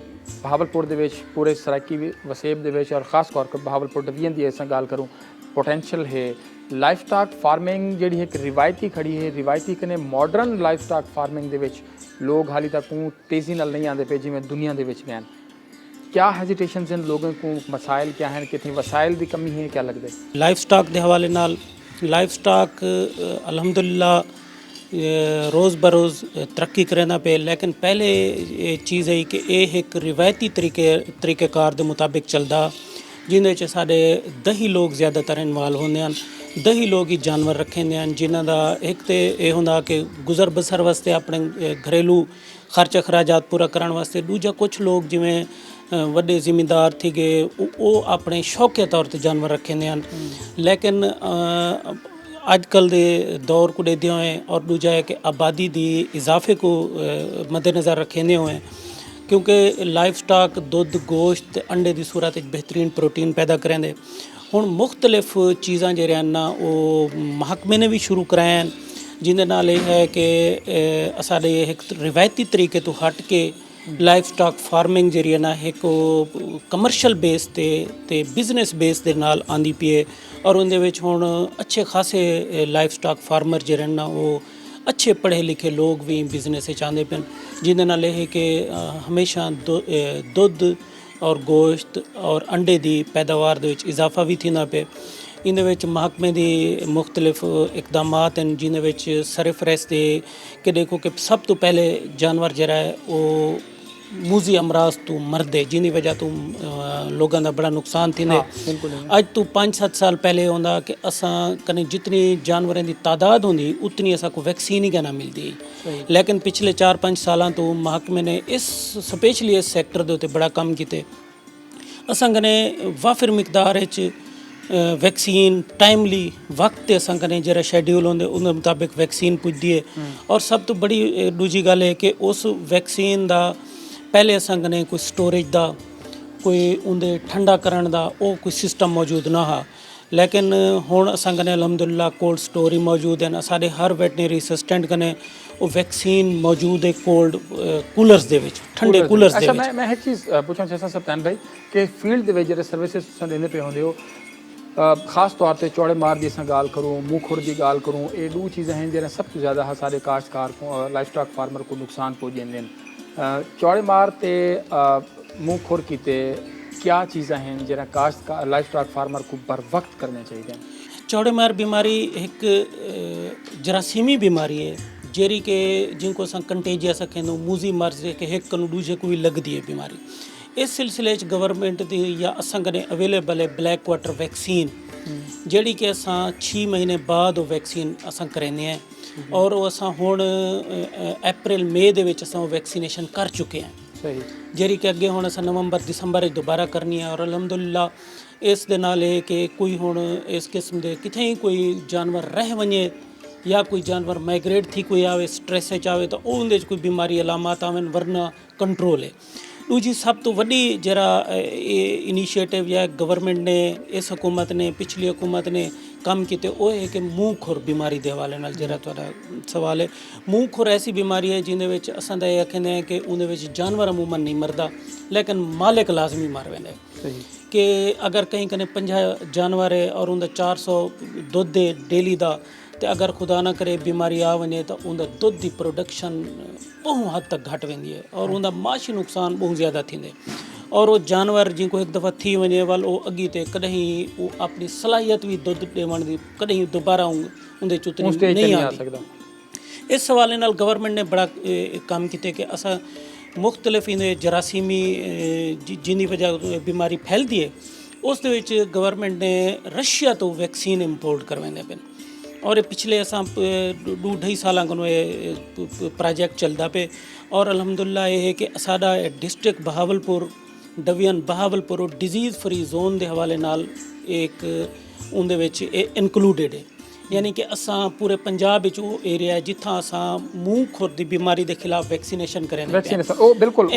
बहावलपुर दे विच पूरे सरायकी वसेब दे विच और खास तौर पर बहावलपुर डिवीजन की असां गल करूँ पोटेंशियल है लाइफ स्टॉक फार्मिंग जिहड़ी एक रिवायती खड़ी है, रिवायती कने मॉडर्न लाइफ स्टॉक फार्मिंग दे विच लोग हाली तक तेज़ी नाल नहीं आते पे जिवें दुनिया दे विच गए। क्या हेजिटेशनस इन लोगों को, मसाइल क्या हैं, कितनी वसाइल की कमी है, क्या लगता है? लाइफ स्टॉक के हवाले नाल लाइफ स्टॉक अल्हम्दुलिल्लाह रोज़ बरोज़ तरक्की करना पे, लेकिन पहले ये चीज़ है कि यह एक रिवायती तरीक़ेकार के मुताबिक चलता जिन्हें साढ़े 10 लोग ज़्यादातर इन्वॉल्व होंगे हैं। 10 लोग ही जानवर रखे हैं जिन्हों का एक तो यह होंगे कि गुजर बसर वास्ते अपने घरेलू खर्च अखराजात पूरा करने वास्ते, दूजा कुछ लोग जिमें वड्डे जिमीदार थे गए वो अपने शौकिया तौर पर जानवर रखे हैं। लेकिन अजकल के दौर को देखते हुए और दूजा है कि आबादी की इजाफे को मद्देनज़र रखे हुए हैं क्योंकि लाइफ स्टॉक दुध गोश्त अंडे की सूरत बेहतरीन प्रोटीन पैदा करेंगे। हुण मुख्तलिफ चीज़ां जिहड़ियां ना वो महकमे ने भी शुरू कराए हैं जिहदे नाल ये है कि साडे एक रिवायती तरीके तो हट के लाइफ स्टॉक फार्मिंग जिहड़ी है ना एक कमर्शियल बेस ते बिजनेस बेस दे नाल आंदी पई है और उहदे विच हुण अच्छे खासे लाइफ स्टॉक फार्मर जिहड़े ना वो अच्छे पढ़े लिखे लोग भी बिजनेस आते पे जिहदे नाल यह कि हमेशा दुध और गोश्त और अंडे की पैदावार दे विच इजाफा भी थींदा पे। ਇਹਦੇ ਵਿੱਚ ਮਹਿਕਮੇ ਦੇ ਮੁxtਲਿਫ ਇਕਦਾਮਾਤ ਹਨ ਜਿਨ੍ਹਾਂ ਵਿੱਚ ਸਰਫਰੈਸ ਦੇ ਕਿ ਦੇਖੋ ਕਿ ਸਭ ਤੋਂ ਪਹਿਲੇ ਜਾਨਵਰ ਜਿਹੜਾ ਹੈ ਉਹ ਮੂਜ਼ੀ ਅਮਰਾਜ਼ ਤੋਂ ਮਰਦੇ ਜਿਹਦੀ ਵਜ੍ਹਾ ਤੋਂ ਲੋਕਾਂ ਦਾ ਬੜਾ ਨੁਕਸਾਨ ਥੀਂਦੇ ਅੱਜ ਤੋਂ 5-7 ਸਾਲ ਪਹਿਲੇ ਹੁੰਦਾ ਕਿ ਅਸਾਂ ਕਨੇ ਜਿਤਨੀ ਜਾਨਵਰਾਂ ਦੀ ਤਾਦਾਦ ਹੁੰਦੀ ਉਤਨੀ ਅਸਾਂ ਕੋ ਵੈਕਸੀਨ ਹੀ ਕਹਿਣਾ ਮਿਲਦੀ ਲੇਕਿਨ ਪਿਛਲੇ 4-5 ਸਾਲਾਂ ਤੋਂ ਮਹਿਕਮੇ ਨੇ ਇਸ ਸਪੈਸ਼ਲੀ ਇਸ ਸੈਕਟਰ ਦੇ ਉੱਤੇ ਬੜਾ ਕੰਮ ਕੀਤੇ ਅਸਾਂ ਕਨੇ ਵਾਫਿਰ ਮਿਕਦਾਰ ਵਿੱਚ ਵੈਕਸੀਨ ਟਾਈਮਲੀ ਵਕਤ ਤੇ ਅਸਾਂ ਕਨੇ ਜਿਹੜਾ ਸ਼ੈਡਿਊਲ ਹੁੰਦੇ ਉਹਦੇ ਮੁਤਾਬਿਕ ਵੈਕਸੀਨ ਪੁੱਜਦੀ ਹੈ ਔਰ ਸਭ ਤੋਂ ਬੜੀ ਦੂਜੀ ਗੱਲ ਹੈ ਕਿ ਉਸ ਵੈਕਸੀਨ ਦਾ ਪਹਿਲੇ ਅਸਾਂ ਕਨੇ ਕੋਈ ਸਟੋਰੇਜ ਦਾ ਕੋਈ ਉਹਦੇ ਠੰਡਾ ਕਰਨ ਦਾ ਉਹ ਕੋਈ ਸਿਸਟਮ ਮੌਜੂਦ ਨਾ ਹਾ ਲੇਕਿਨ ਹੁਣ ਅਸਾਂ ਕਨੇ ਅਲਹਮਦੁਲਿਲਾ ਕੋਲਡ ਸਟੋਰ ਮੌਜੂਦ ਹਨ ਸਾਡੇ ਹਰ ਵੈਟਨਰੀ ਅਸਿਸਟੈਂਟ ਕਨੇ ਉਹ ਵੈਕਸੀਨ ਮੌਜੂਦ ਹੈ ਕੋਲਡ ਕੂਲਰਸ ਦੇ ਵਿੱਚ ਠੰਡੇ ਕੂਲਰਸ ਦੇ ਵਿੱਚ ਮੈਂ ਇੱਕ ਚੀਜ਼ ਪੁੱਛਣਾ ਚਾਹੁੰਦਾ ਸਪਤਾਨ ਭਾਈ ਕਿ ਫੀਲਡ ਦੇ ਵਿੱਚ ਜਿਹੜੇ ਸਰਵਿਸਿਜ਼ ਤੁਸੀਂ ਦਿੰਦੇ ਪਏ ਹੁੰਦੇ ਹੋ खास तौर पर चौड़े मार की गाल करूँ मूँह खुर की गाल करूँ ये दो चीज़ें हैं जो सब तो ज़्यादा सारे काश्तकार को लाइफ स्टॉक फार्मर को नुकसान पहुँचाते हैं चौड़े मार ते मूँह खुर कीते क्या चीज़ें हैं जो काश्त लाइफ स्टॉक फार्मर को बर वक्त करने चाहिए चौड़े मार बीमारी एक जरासीमी बीमारी है जेरी के जिनको अस कंटेजियस कहते मूजी मर्ज के एक कनू दूजे को भी लगती है बीमारी इस सिलसिले गवर्नमेंट की या असां कने अवेलेबल है ब्लैक क्वार्टर वैक्सीन ਜਿਹੜੀ कि असां 6 महीने बाद वो वैक्सीन असां कराने हैं और वो असां हुण अप्रैल मई दे विच असां वैक्सीनेशन कर चुके हैं सही ਜਿਹੜੀ कि अगे हुण असां नवंबर दिसंबर दोबारा करनी है और अलहमदुलिल्ला इस दे नाल है कि कोई हुण इस किस्म दे किथे ही कोई जानवर रह वञे या कोई जानवर माइग्रेट थी कोई आवे स्ट्रेस आवे तो उहदे कोई बीमारी अलामत आवन वरना कंट्रोल है दूजी सब तो वड्डी जरा इनिशिएटिव या गवर्नमेंट ने इस हुकूमत ने पिछली हुकूमत ने काम किए वो है कि मूँह खुर बीमारी के हवाले नाल जरा तुहाडा सवाल है मूँह खुर ऐसी बीमारी है जिहदे विच असां तां इह कहंदे हैं कि उहदे विच जानवर अमूमन नहीं मरदा लेकिन मालिक लाजमी मर वेंदा है कि अगर कहीं कने 50 जानवर है और उनका 400 दुध है डेली का तो अगर खुदा ना करे बीमारी आ वने तो उनका दुध की प्रोडक्शन बहुत हद तक घट वेंदी है और उनका माशी नुकसान बहुत ज़्यादा थींदे और वो जानवर जिनको एक दफ़ा थी वने वाल वो अगी ते कहीं वो अपनी सलाहियत भी दुध देवण दी कहीं दोबारा उनके चुतनी नहीं आ सकता इस हवाले नाल गवर्नमेंट ने बड़ा काम किया कि असा मुख्तलिफ इन्हें जरासीमी जिन्नी वजह बीमारी फैलती है उस दे विच गवर्नमेंट ने रशिया तो वैक्सीन इंपोर्ट करवाने पे और पिछले असां 2-2.5 साल को प्रोजेक्ट चलता पे और अलहमदुलिल्लाह ये है कि साडा district Bahawalpur division Bahawalpur disease free zone के हवाले नाल एक उनदे विच इनकलूडिड है यानी कि असां पूरे पंजाब विच वो एरिया जिथा असां मूँह खुर की बीमारी के खिलाफ वैक्सीनेशन करें ओ बिल्कुल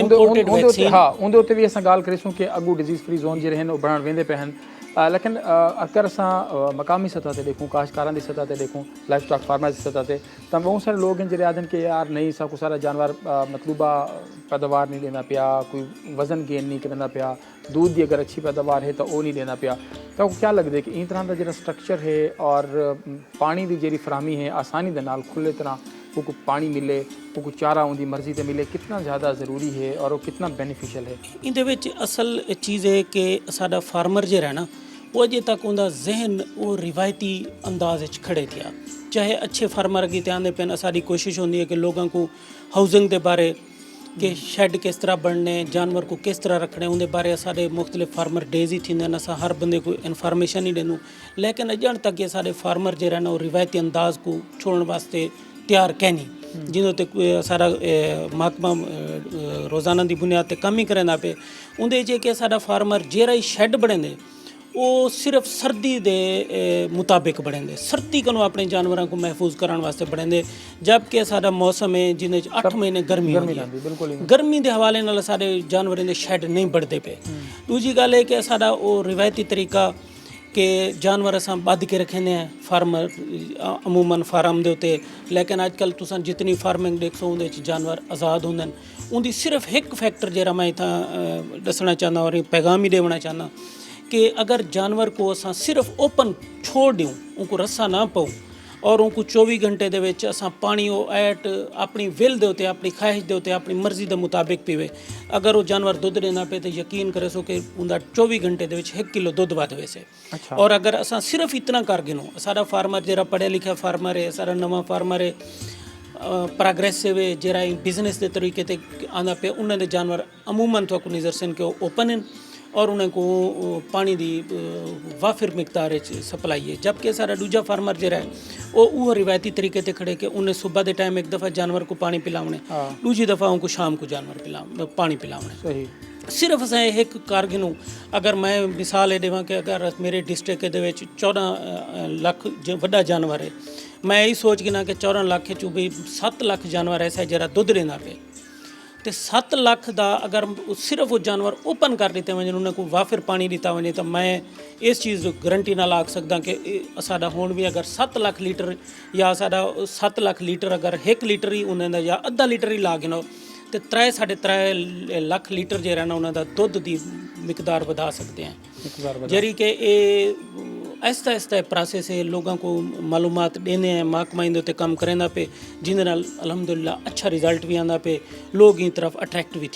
हाँ उनके उत्ते भी असां गाल करीसूं कि अगू डिजीज़ फ्री जोन जो हैं बढ़ाण वेंदे पे हैं लेकिन अगर असां मकामी सतह ते देखूँ काश्तकारां की सतह ते देखूँ लाइफ स्टॉक फार्मर की सतह ते तो बहुत सारे लोग हैं जो आदन कि यार नहीं साकू सारा जानवर मतलूबा पैदावार नहीं देना पिया कोई वजन गेन नहीं करना पिया दूध की अगर अच्छी पैदावार है तो वो नहीं देना पिया तो क्या लगता है कि इस तरह का जो स्ट्रक्चर है और पानी की जी फराहमी है आसानी के नाल खुले तरह को पानी मिले को चारा उनकी मर्जी से मिले कितना ज़्यादा ज़रूरी है और वो कितना बेनीफिशियल है इहदे असल चीज़ है कि साडा फार्मर जो है ना वो अजे तक उनका जहन वो रिवायती अंदाज खड़े थिया चाहे अच्छे फार्मर अगे आते पे साड़ी कोशिश होती है कि लोगों को हाउसिंग के बारे कि शैड किस तरह बनने जानवर को किस तरह रखने उनके बारे सारे मुख्तलिफ फार्मर डेज ही थींदे असां हर बंदे को इन्फॉर्मेशन ही ॾिनूं लेकिन अजण तक ये सारे फार्मर जो है ना वो रिवायती अंदाज को छोड़ने वास्ते तैयार कैनी जिन्हों ते सारा महकमा रोज़ाना की बुनियाद पर काम ही करना पे उनके जे कि सारा फार्मर जेरा ही शैड बने वो सिर्फ सर्दी के मुताबिक बने सर्दी को अपने जानवरों को महफूज करने वास्ते बने जबकि सारा मौसम है जिन्हें 8 महीने गर्मी गर्मी के हवाले नाल सारे जानवरों के शैड नहीं बढ़ते पे दूजी गल है कि सारा वो रिवायती तरीका कि जानवर असां बध के रखने हैं फार्मर अमूमन फार्म के उत्ते लेकिन अजकल तुसां जितनी फार्मिंग देखो उहदे जानवर आज़ाद होंदे उनकी सिर्फ एक फैक्टर जरा मैं इतना दसना चाहना और पैगाम ही देना चाहना कि अगर जानवर को असां सिर्फ ओपन छोड़ दूँ उनको रस्सा ना पाऊँ ਔਰ ਉਹ 24 ਘੰਟੇ ਦੇ ਵਿੱਚ ਅਸਾਂ ਪਾਣੀ ਉਹ ਐਟ ਆਪਣੀ ਵਿਲ ਦੇ ਉੱਤੇ ਆਪਣੀ ਖਾਹਿਸ਼ ਦੇ ਉੱਤੇ ਆਪਣੀ ਮਰਜ਼ੀ ਦੇ ਮੁਤਾਬਿਕ ਪੀਵੇ। ਅਗਰ ਉਹ ਜਾਨਵਰ ਦੁੱਧ ਦੇਣਾ ਪਏ ਤਾਂ ਯਕੀਨ करे सो कि ਉਹਦਾ 24 ਘੰਟੇ ਦੇ ਵਿੱਚ 1 ਕਿਲੋ ਦੁੱਧ ਵੱਧ ਵੈਸੇ। ਔਰ ਅਗਰ ਅਸਾਂ ਸਿਰਫ ਇਤਨਾ ਕਰ ਗਿਨੋ, ਸਾਡਾ ਫਾਰਮਰ ਜਿਹੜਾ ਪੜ੍ਹਿਆ ਲਿਖਿਆ ਫਾਰਮਰ ਹੈ, ਸਾਡਾ ਨਵਾਂ ਫਾਰਮਰ ਹੈ, प्रोग्रेसिव है, जरा बिजनेस के तरीके ते आंदा पे उन्होंने जानवर अमूमन तो नज़र सन के ओपन हैं और उन्हें को पानी दी वाफिर मिकदार सप्लाई है। जबकि सारा दूजा फार्मर जरा है वो रिवायती तरीके ते खड़े के उन्हें सुबह के टाइम एक दफ़ा जानवर को पानी पिलावने, दूजी दफ़ा उनको शाम को जानवर पानी पिलावने। सिर्फ असें एक कारगिनू अगर मैं मिसाल ये देवां कि अगर मेरे डिस्ट्रिक्ट के 14 लाख वड्डा जानवर है, मैं यही सोच गिना कि 14 लाख चो भी 7 लाख जानवर ऐसा जरा दुध देना पे तो 7 लाख का अगर सिर्फ वो जानवर ओपन कर दिते वजन उन्हें को वाफिर पानी दिता वजे तो मैं इस चीज़ गरंटी ना आख सकदा कि साडा हुण भी अगर 7 लाख लीटर या साडा 7 लाख लीटर अगर 1 लीटर ही उन्हें या अद्धा लीटर ही ला गिनो तो 3-3.5 लाख लीटर जो ना उन्होंने दुध की मिकदार बढ़ा सकते हैं। जरी कि आहिस्ता आहिस्ता प्रोसेस है, लोगों को मालूमात देने हैं, महकमा इन काम करें पे जिंदे नाल अल्हम्दुलिल्लाह अच्छा रिजल्ट भी आंदा पे, लोग इन तरफ अट्रैक्ट भी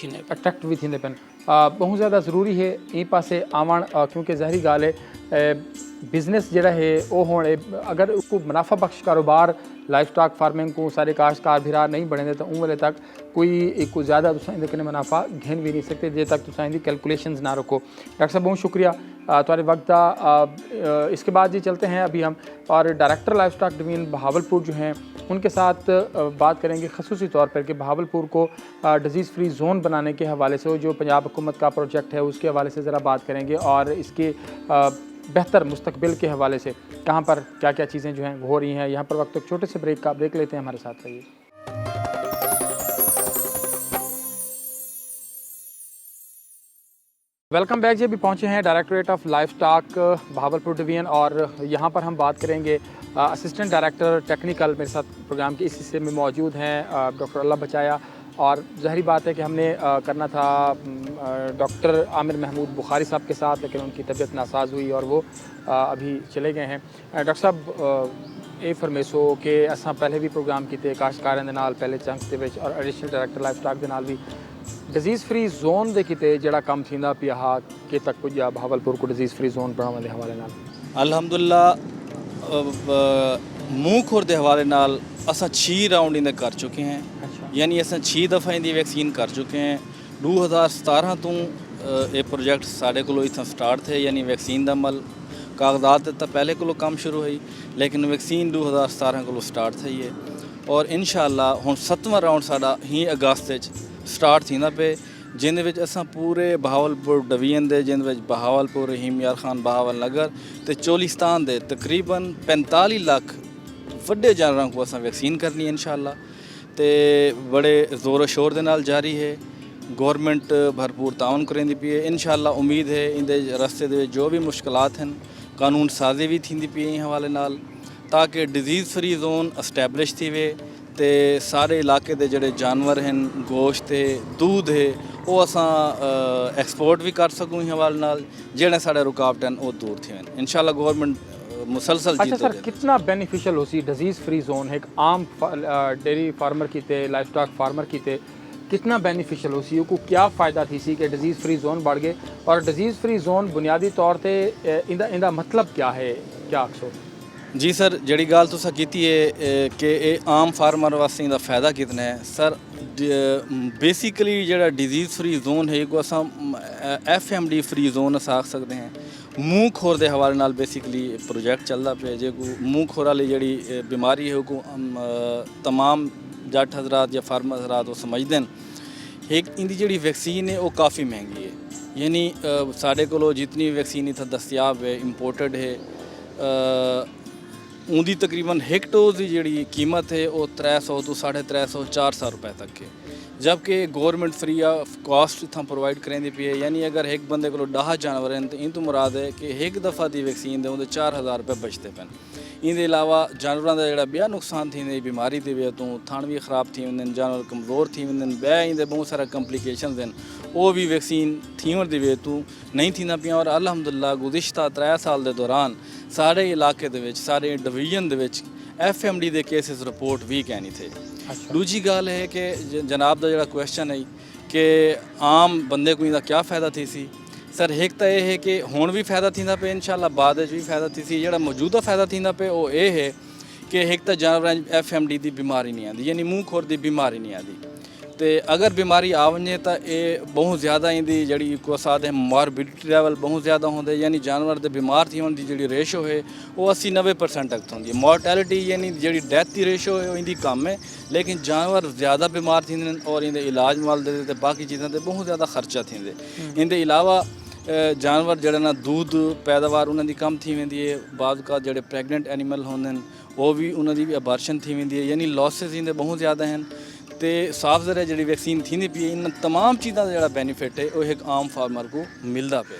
थींदे पेन। बहुत ज़्यादा ज़रूरी है ई पासे आवन क्योंकि ज़हरी गाल है बिजनेस जड़ा है वो होने अगर उसको मुनाफा बख्श कारोबार लाइफ स्टॉक फार्मिंग को सारे काश्तकार भिरा नहीं बढ़े तो उन वाले तक कोई एक ज़्यादा तुम कने मुनाफा घेन भी नहीं सकते जे तक तुम कैलकुलेशंस ना रखो। डॉक्टर साहब बहुत शुक्रिया तुम्हारे वक्त का। इसके बाद जी चलते हैं अभी हम और director life stock division Bahawalpur जो हैं उनके साथ बात करेंगे खसूसी तौर पर कि बहावलपुर को डिजीज़ फ्री जोन बनाने के हवाले से जो पंजाब हुकूमत का प्रोजेक्ट है उसके हवाले से ज़रा बात करेंगे और इसके बेहतर मुस्तकबिल के हवाले से कहाँ पर क्या क्या चीज़ें जो हैं हो रही हैं। यहाँ पर वक्त एक छोटे से ब्रेक लेते हैं, हमारे साथ रहिए। वेलकम बैक जी। अभी पहुँचे हैं directorate of life stock Bahawalpur division और यहाँ पर हम बात करेंगे असिस्टेंट डायरेक्टर टेक्निकल मेरे साथ प्रोग्राम के इस हिस्से में मौजूद हैं डॉक्टर अल्लाह बचाया। और ज़ाहिर बात है कि हमने करना था डॉक्टर आमिर महमूद बुखारी साहब के साथ, लेकिन उनकी तबीयत नासाज हुई और वो अभी चले गए हैं। डॉक्टर साहब ये फरमेसो कि असां पहले भी प्रोग्राम किए काश्तकारें दे नाल पहले चंक्स दे विच और एडिशनल डायरेक्टर लाइफ स्टॉक दे नाल भी डिजीज़ फ्री जोन दे किते जिहड़ा कम थींदा पिया हा कि तक पुजा बहावलपुर को डिजीज़ फ्री जोन बनाने दे हवाले नाल अल्हम्दुलिल्लाह मूँह खोर के हवाले नाल असां 6 राउंड इन्हें कर चुके हैं। यानी असां 6 दफ़ा इनकी वैक्सीन कर चुके हैं। 2017 तो ये प्रोजेक्ट साढ़े को इतना स्टार्ट थे, यानी वैक्सीन का अमल कागजात तो पहले को काम शुरू हुई लेकिन वैक्सीन 2017 को स्टार्ट थी है और इंशाअल्लाह हुण 7वां राउंड साडा ही अगस्त स्टार्ट थींदा पे जिंदे विच असां पूरे बहावलपुर डिवीजन दे जिंदे विच बहावलपुर रहीम यार खान बहावल नगर ते चोलिस्तान दे तकरीबन 45 लाख वड्डे जानवरों को असां वैक्सीन करनी है इंशाअल्लाह ते बड़े ज़ोर शोर दे नाल जारी है। गवर्नमेंट भरपूर ताउन करेंदी पई है। इंशाअल्लाह उम्मीद है इंदे रस्ते दे जो भी मुश्किलात हैं कानून साजी भी थींदी पई है हवाले नाल ताकि डिजीज़ फ्री जोन एस्टैबलिश थी वे ते सारे इलाके दे जड़े जानवर हैं गोश्त है दूध है वो असां एक्सपोर्ट भी कर सकूँ हवाले नाल जेड़े साढ़े रुकावट हैं वो दूर थी इंशाअल्लाह गवर्नमेंट मुसलसल। अच्छा सर, कितना बेनिफिशियल हो सी डिजीज़ फ्री जोन है एक आम डेयरी फार्मर कीते लाइफ स्टॉक फार्मर कीते कितना बेनिफिशियल हो सी को क्या फ़ायदा थी सी कि डिजीज़ फ्री जोन बढ़ गए और डिजीज़ फ्री जोन बुनियादी तौर पर इंदा मतलब क्या है क्या आखो? जी सर, जड़ी गाल तुसा कीती है कि ये आम फार्मर वास्ते इंदा फ़ायदा कितना है सर। बेसिकली जड़ा डिजीज़ फ्री जोन है को असां FMD फ्री जोन अस आख सकते हैं। मूँह खोर के हवाले नाल बेसिकली प्रोजेक्ट चलता पे जो मूँह खोर वाली जड़ी बीमारी है को तमाम जट हजरात या फार्मर हजरात वो समझते हैं। एक इनकी जड़ी वैक्सीन है वो काफ़ी महंगी है, यानी साढ़े को जितनी वैक्सीन इतना दस्तियाब है इम्पोर्टेड है उनकी तकरीबन 1 डोज की जी कीमत है वो 300 तो 350 400 रुपए तक है, जबकि गवर्नमेंट फ्री ऑफ कॉस्ट इतना प्रोवाइड करेंदी पई है। यानी अगर एक बंदे को 10 जानवर हैं तो इन तो मुराद है कि एक दफ़ा की वैक्सीन दे उनके 4000 रुपए बचते पैन। इनके अलावा जानवरों का जोड़ा बेहा नुकसान थी बीमारी की वजह तो थण भी खराब थी वेंदे जानवर कमज़ोर थी वेंदे बेहा इनके बहुत सारा कॉम्प्लिकेशंस हैं वो भी वैक्सीन थीवण की वजह तो नहीं थींदा पियां। और अल्हम्दुलिल्लाह गुज़िश्ता 3 साल के दौरान सारे इलाके दे विच सारे डिवीजन दे विच FMD ਦੇ ਕੇਸਿਸ ਰਿਪੋਰਟ ਵੀ ਕਹਿ ਨਹੀਂ ਥੇ। ਦੂਜੀ ਗੱਲ ਹੈ ਕਿ ਜਨਾਬ ਦਾ ਜਿਹੜਾ ਕੁਐਸਚਨ ਹੈ ਕਿ ਆਮ ਬੰਦੇ ਕੋਈ ਦਾ ਕੀ ਫਾਇਦਾ ਥੀ ਸੀ ਸਰ, ਇੱਕ ਤਾਂ ਇਹ ਹੈ ਕਿ ਹੁਣ ਵੀ ਫਾਇਦਾ ਥੀਂਦਾ ਪਿਆ, ਇਨਸ਼ਾਅੱਲਾ ਬਾਅਦ ਵਿੱਚ ਵੀ ਫਾਇਦਾ ਥੀ ਸੀ। ਜਿਹੜਾ ਮੌਜੂਦਾ ਫਾਇਦਾ ਥੀਂਦਾ ਪਿਆ ਉਹ ਇਹ ਹੈ ਕਿ ਇੱਕ ਤਾਂ ਜਾਨਵਰਾਂ 'ਚ FMD ਦੀ ਬਿਮਾਰੀ ਨਹੀਂ ਆਉਂਦੀ, ਯਾਨੀ ਮੂੰਹ ਖੋਰ ਦੀ ਬਿਮਾਰੀ ਨਹੀਂ ਆਉਂਦੀ। ਤੇ अगर बीमारी आ वञे तो ये बहुत ज़्यादा इंदी जड़ी को साथ मॉर्बिडिटी लेवल बहुत ज़्यादा होंगे, यानी जानवर के बीमार थी होने की जी रेशो है वो 80-90% तक होंगी है। मॉर्टैलिटी यानी जी डेथ की रेशो है इंदी कम है, लेकिन जानवर ज़्यादा बीमार थी और इनके इलाज वाल दे बाकी चीज़ों से बहुत ज़्यादा खर्चा थी। इनके अलावा जानवर जड़े ना दूध पैदावार उन्होंने कम थी वेंदी है। बाद का जड़े प्रैगनेंट एनिमल होंगे वो भी उन्होंने भी अबार्शन थी वेंदी है, यानी लॉसिस इनके बहुत ज़्यादा हैं। तो साफ ज़रिया जी वैक्सीन थी पी इन तमाम चीज़ों का जो बेनीफिट है वो एक आम फार्मर को मिलता पे,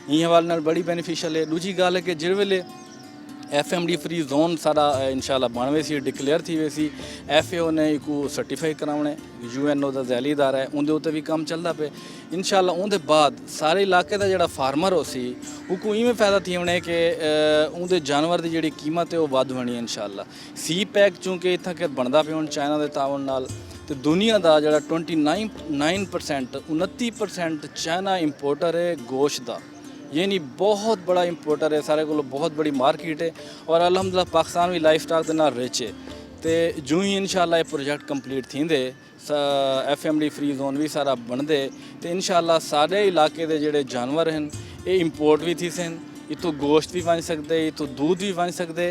इन हवाले बड़ी बेनीफिशियल है। दूजी गल है कि जिस वेले FMD फ्री जोन सारा इंशाल्लाह बनवे सी डिक्लेयर थी वैसी FAO ने एक सर्टिफाई कराने, UNO का जैली इदारा है उनके उत्ते भी काम चलता पे। इंशाल्लाह उनके बाद सारे इलाके का जोड़ा फार्मर हो सी उसको इवें फायदा थी होने कि उनके जानवर की जी कीमत है वो वध बनी है इंशाल्लाह। CPEC चूँकि इतना कि बनता पे हुण चाइना के तावन नाल तो दुनिया का जोड़ा 29% 29% चाइना इंपोर्टर है गोश्त का, यानी बहुत बड़ा इंपोर्टर है, सारे को बहुत बड़ी मार्केट है। और अल्हम्दुलिल्लाह पाकिस्तान भी लाइफ स्टॉक के नाल रिच है। तो जो ही इंशाल्लाह ये प्रोजेक्ट कंप्लीट थींदे FMD फ्री जोन भी सारा बनते तो इंशाल्लाह सारे इलाके के जोड़े जानवर हैं ये इंपोर्ट भी थी सन, इतों गोश्त भी बन सकते, इतों दूध भी बन सकते।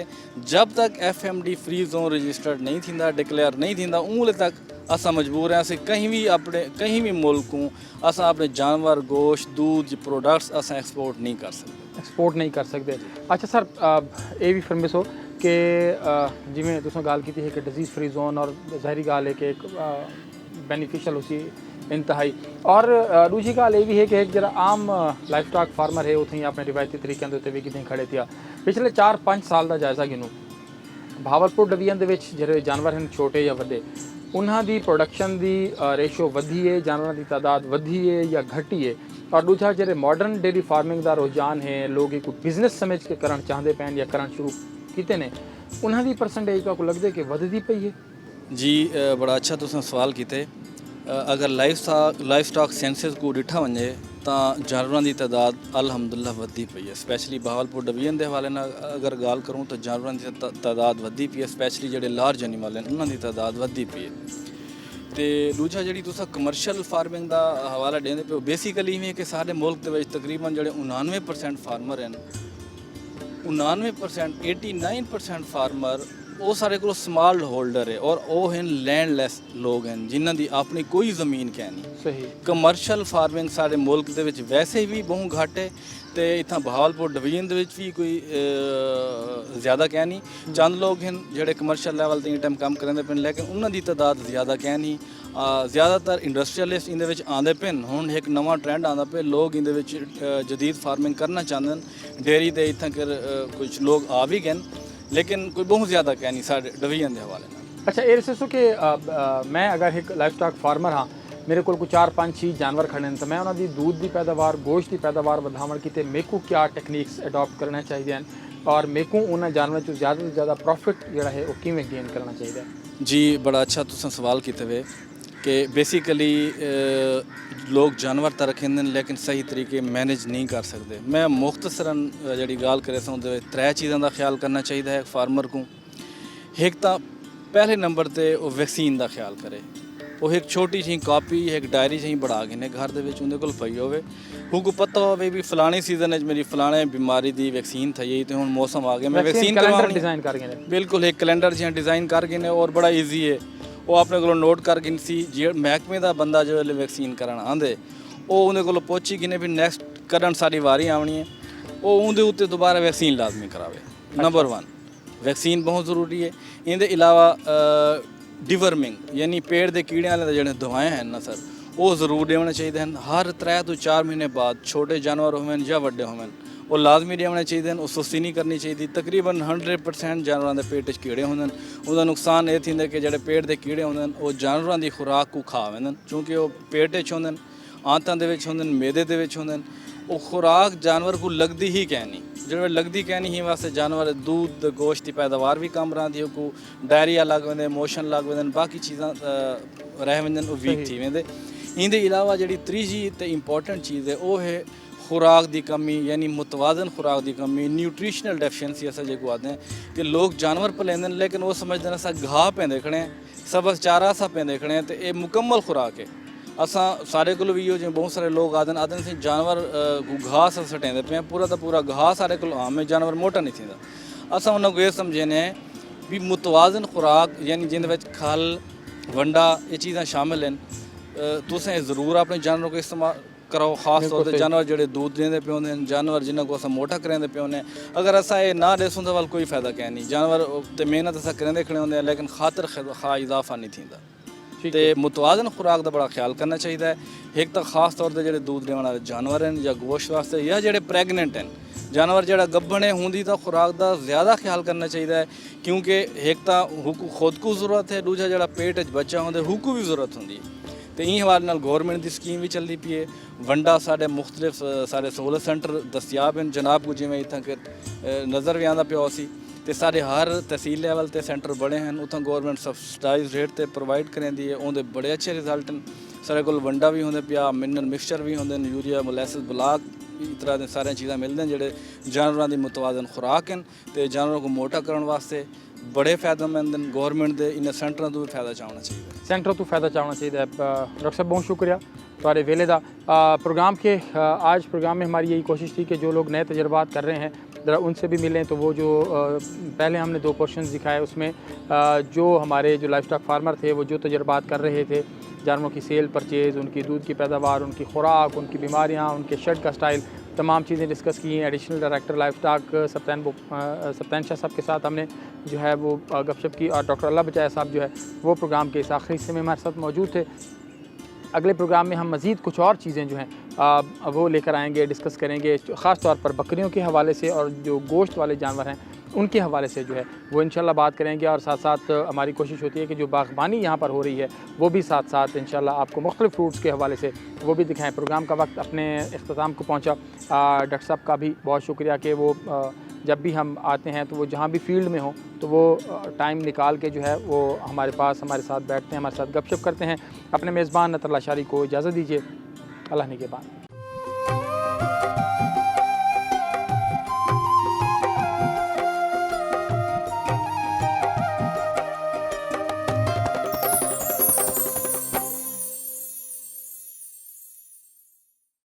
जब तक FMD फ्री जोन रजिस्टर्ड नहीं थींदा, डिक्लेयर नहीं थींदा, उंगले तक असा मजबूर हैं कहीं भी मुल्क को असा अपने जानवर गोश्त दूध प्रोडक्ट्स असा एक्सपोर्ट नहीं कर सकते। अच्छा सर ये भी फरमिसो कि जिमें तुसें गल की है कि डिजीज़ फ्री जोन और ज़ाहरी गल है कि एक बेनीफिशियल उसी इंतहाई, और दूसरी गल ये भी है कि एक जरा आम लाइफ स्टॉक फार्मर है उतनी अपने रिवायती तरीकों के उत्ते भी कितने खड़े थे। पिछले 4-5 साल का जायज़ा गिनूँ भावलपुर डिवीजन के ਜਿਹੜੇ जानवर हैं छोटे या वड्डे उन्हां दी प्रोडक्शन दी रेशो वधी है, जानवरों की तादाद वधी है या घटी है। और दूसरा जो मॉडर्न डेयरी फार्मिंग का रुझान है, लोग एक बिजनेस समझ के करना चाहते पैन या करना शुरू किए ने, उन्हां दी परसेंटेज का को लगता है कि वधदी पई है। जी बड़ा अच्छा तुसें सवाल किए। अगर लाइफ स्टॉक सेंसिस को डिठा वजे तो जानवरों की तादाद अल्हम्दुलिल्लाह वधी पई है। स्पैशली बहावलपुर डिवीजन के हवाले नाल अगर गल करूँ तो जानवरों की तादाद वधी पई है, स्पैशली जोड़े लार्ज एनिमल हैं उन्होंने तादाद वधी पई है। तो दूजा जी तुस कमर्शियल फार्मिंग का हवाला देंदे पे बेसिकली इवें कि सारे मुल्क के तकरीबन जोड़े 99% फार्मर हैं, 99% 89% फार्मर वो सारे को स्मॉल होल्डर है और वो हैं लैंडलैस लोग हैं जिन्हों की अपनी कोई ज़मीन कै नहीं। सही कमर्शियल फार्मिंग सारे मुल्क के विच वैसे भी बहुत घट है, तो इतना बहावलपुर डिवीजन भी कोई ज़्यादा कह नहीं। चंद लोग हैं जोड़े कमर्शियल लैवल ते टाइम काम करेंदे पे, लेकिन उन्होंने तादाद ज़्यादा कह नहीं। ज़्यादातर इंडस्ट्रीयलिस्ट इन आते पे। हुण एक नवा ट्रेंड आता पे, लोग इन जदीद फार्मिंग करना चाहते हैं, डेयरी के इतना कर कुछ लोग आ भी गए, लेकिन कोई बहुत ज़्यादा कह नहीं सारे डिवीजन के हवाले। अच्छा ये दसो कि मैं अगर एक लाइफ स्टॉक फार्मर हाँ, मेरे को 4-5-6 जानवर खड़े हैं तो मैं उन्होंने दूध की पैदावार गोश्त की पैदावार बढ़ावन की मेरे को क्या टेक्निक्स अडॉप्ट करना चाहिए और मेरे को उन्होंने जानवर से ज़्यादा प्रॉफिट जोड़ा है वो किमें गेन करना चाहिए। जी बड़ा अच्छा तुसें सवाल किए हुए कि बेसिकली लोग जानवर तो रखें लेकिन सही तरीके मैनेज नहीं कर सकते। मैं मुख्तसरन जी गल करे तो 3 चीज़ों का ख्याल करना चाहिए है फार्मर को। एक तो पहले नंबर पर वो वैक्सीन का ख्याल करे, वो एक छोटी जी कापी एक डायरी जी बढ़ा के घर के उनके कोल पई होवे, उनको पता हो भी फलाने सीजन मेरी फलाने बीमारी की वैक्सीन थी तो हम मौसम आ गया मैं वैक्सीन करवानी डिज़ाइन कर गए। बिल्कुल एक कैलेंडर जी डिज़ाइन कर गए और बड़ा ईजी है, वो अपने को नोट कर गए सी जो महकमे का बंदा जो वैक्सीन कराना आंदे वो उन्हें को पहुँची गए भी नैक्सट करन सारी वारी आनी है, वो उनके उत्ते दोबारा वैक्सीन लाजमी करावे। नंबर 1 वैक्सीन बहुत ज़रूरी है। इनके अलावा डिवर्मिंग यानी पेड़ के कीड़े वाले जो दवाएँ हैं ना सर वो जरूर देने चाहिए हैं। हर 3 तो 4 महीने बाद छोटे जानवर होवें या वड्डे होवें वो लाजमी देने चाहिए हैं, वो सुस्ती नहीं करनी चाहिए। तकरीबन 100% जानवरों के पेट कीड़े होंगे, उसका नुकसान ये थी कि जो पेट के कीड़े होंगे वो जानवरों की खुराक को खा वेंदे, क्योंकि वो पेट होंगे आंतों के होंगे मैदे के होंगे, ਉਹ ਖੁਰਾਕ ਜਾਨਵਰ को लगदी ही कहनी ਜਿਹੜੇ ਲੱਗਦੀ ਕਹਿਣੀ ਹੀ ਵਾਸਤੇ ਜਾਨਵਰ दूध गोश्त की पैदावार भी कम रहंदी को डायरिया लग वेंदे मोशन लग वेंदे बाकी चीज़ां रह वेंदे ਉਹ ਵੀਕ थी वेंदे ਇਹਦੇ ਇਲਾਵਾ ਜਿਹੜੀ ਤੀਜੀ ਤੇ ਇੰਪੋਰਟੈਂਟ ਚੀਜ਼ ਹੈ ਉਹ ਹੈ खुराक की कमी यानी मुतवाजन खुराक की कमी न्यूट्रिशनल डेफिशिएंसी अस जो आते हैं कि लोग जानवर पलेंदे लेकिन वो समझते हैं अस घाह पेंदे खड़े हैं सब बस चारा सा पेंदे खड़े हैं तो ये मुकम्मल खुराक है असा सारे को भी जो बहुत सारे लोग आते हैं जानवर को घाह सा सटेंदे पे पूरा का पूरा घाह सारे को आम है जानवर मोटा नहीं थींदा असा उन्होंने ये समझने भी मुतवाजन खुराक यानी जिंदे खल वंडा ये चीज़ां शामिल हैं तुसें ज़रूर अपने जानवरों को इस्तेमाल कराओ खास तौर पर जानवर जो दूध देंदे पे होंदे जानवर जिन्हों को अस मोटा करेंदे पे होंदे अगर असा ये ना देसूं तो वाल कोई फ़ायदा क्या नहीं जानवर तो मेहनत अस करेंदे खड़े होंदे लेकिन खातर खा इजाफा नहीं थींदा तो मुतवाजन खुराक का बड़ा ख्याल करना चाहिए एक तो खास तौर पर जो दूध देने वाले जानवर हैं या गोश्त वास्ते या जो प्रैगनेंट हैं जानवर जो गब्बन है होंदी तो खुराक का ज़्यादा ख्याल करना चाहिए क्योंकि एक तो खुद को ज़रूरत है दूजा जो पेट बच्चा होंगे हूकू भी ज़रूरत होंगी तो इन हवाले नाल गौरमेंट की स्कीम भी चलती पई है वंडा साढ़े मुख्तलिफ सारे सहूलत सेंटर दस्तियाब हैं जनाब को जिमें इतना कि नज़र भी आंदा पिया सी तो सारे हर तहसील लेवल ते सेंटर बड़े हैं उतना गौरमेंट सब्सिडाइज रेट ते प्रोवाइड करेंदी है उनके बड़े अच्छे रिजल्ट हैं सारे को वंडा भी होंगे पिया मिनरल मिक्सचर भी होंगे यूरिया मोलैसिस ब्लाक इस तरह की सारी चीज़ां मिलते हैं जोड़े जानवरों की मुतवाजन खुराक हैं तो जानवरों को मोटा करने वास्ते बड़े फायदेमंद हैं गौरमेंट के इन सेंटरों तो भी फायदा चाहना चाहिए सेंटर तो फायदा चाहना चाहिए डॉक्टर साहब बहुत शुक्रिया तुम्हारे वेले का प्रोग्राम के आज प्रोग्राम में हमारी यही कोशिश थी कि जो लोग नए तजर्बात कर रहे हैं ज़रा उनसे भी मिलें तो वो जो पहले हमने 2 पोर्शंस दिखाए उसमें जो हमारे जो लाइफ स्टॉक फार्मर थे वो जो तजर्बात कर रहे थे जानवरों की सेल परचेज़ उनकी दूध की पैदावार उनकी खुराक उनकी बीमारियाँ उनके शेड का स्टाइल तमाम चीज़ें डिस्कस की हैं additional director life stock सप्तान Shah साहब के साथ हमने जो है वो गपशप की और डॉक्टर अल्लाह बचाया साहब जो है वो प्रोग्राम के इस आखिरी हिस्से में हमारे साथ मौजूद थे। अगले प्रोग्राम में हम मज़ीद कुछ और चीज़ें जो हैं वो लेकर आएंगे डिस्कस करेंगे ख़ास तौर पर बकरियों के हवाले से और जो गोश्त वाले जानवर हैं उनके हवाले से जो है वो इंशाल्लाह बात करेंगे और साथ साथ हमारी कोशिश होती है कि जो बागबानी यहाँ पर हो रही है वो भी साथ साथ इंशाल्लाह आपको मुख्तलिफ़ फ्रूट्स के हवाले से वो भी दिखाएं। प्रोग्राम का वक्त अपने इख्तिताम को पहुँचा। डॉक्टर साहब का भी बहुत शुक्रिया कि वो जब भी हम आते हैं तो वो जहाँ भी फील्ड में हो तो वो टाइम निकाल के जो है वो हमारे पास हमारे साथ बैठते हैं हमारे साथ गपशप करते हैं। अपने मेज़बान नतरल्ला शारी को इजाज़त दीजिए। अल्लाह ने के बाद।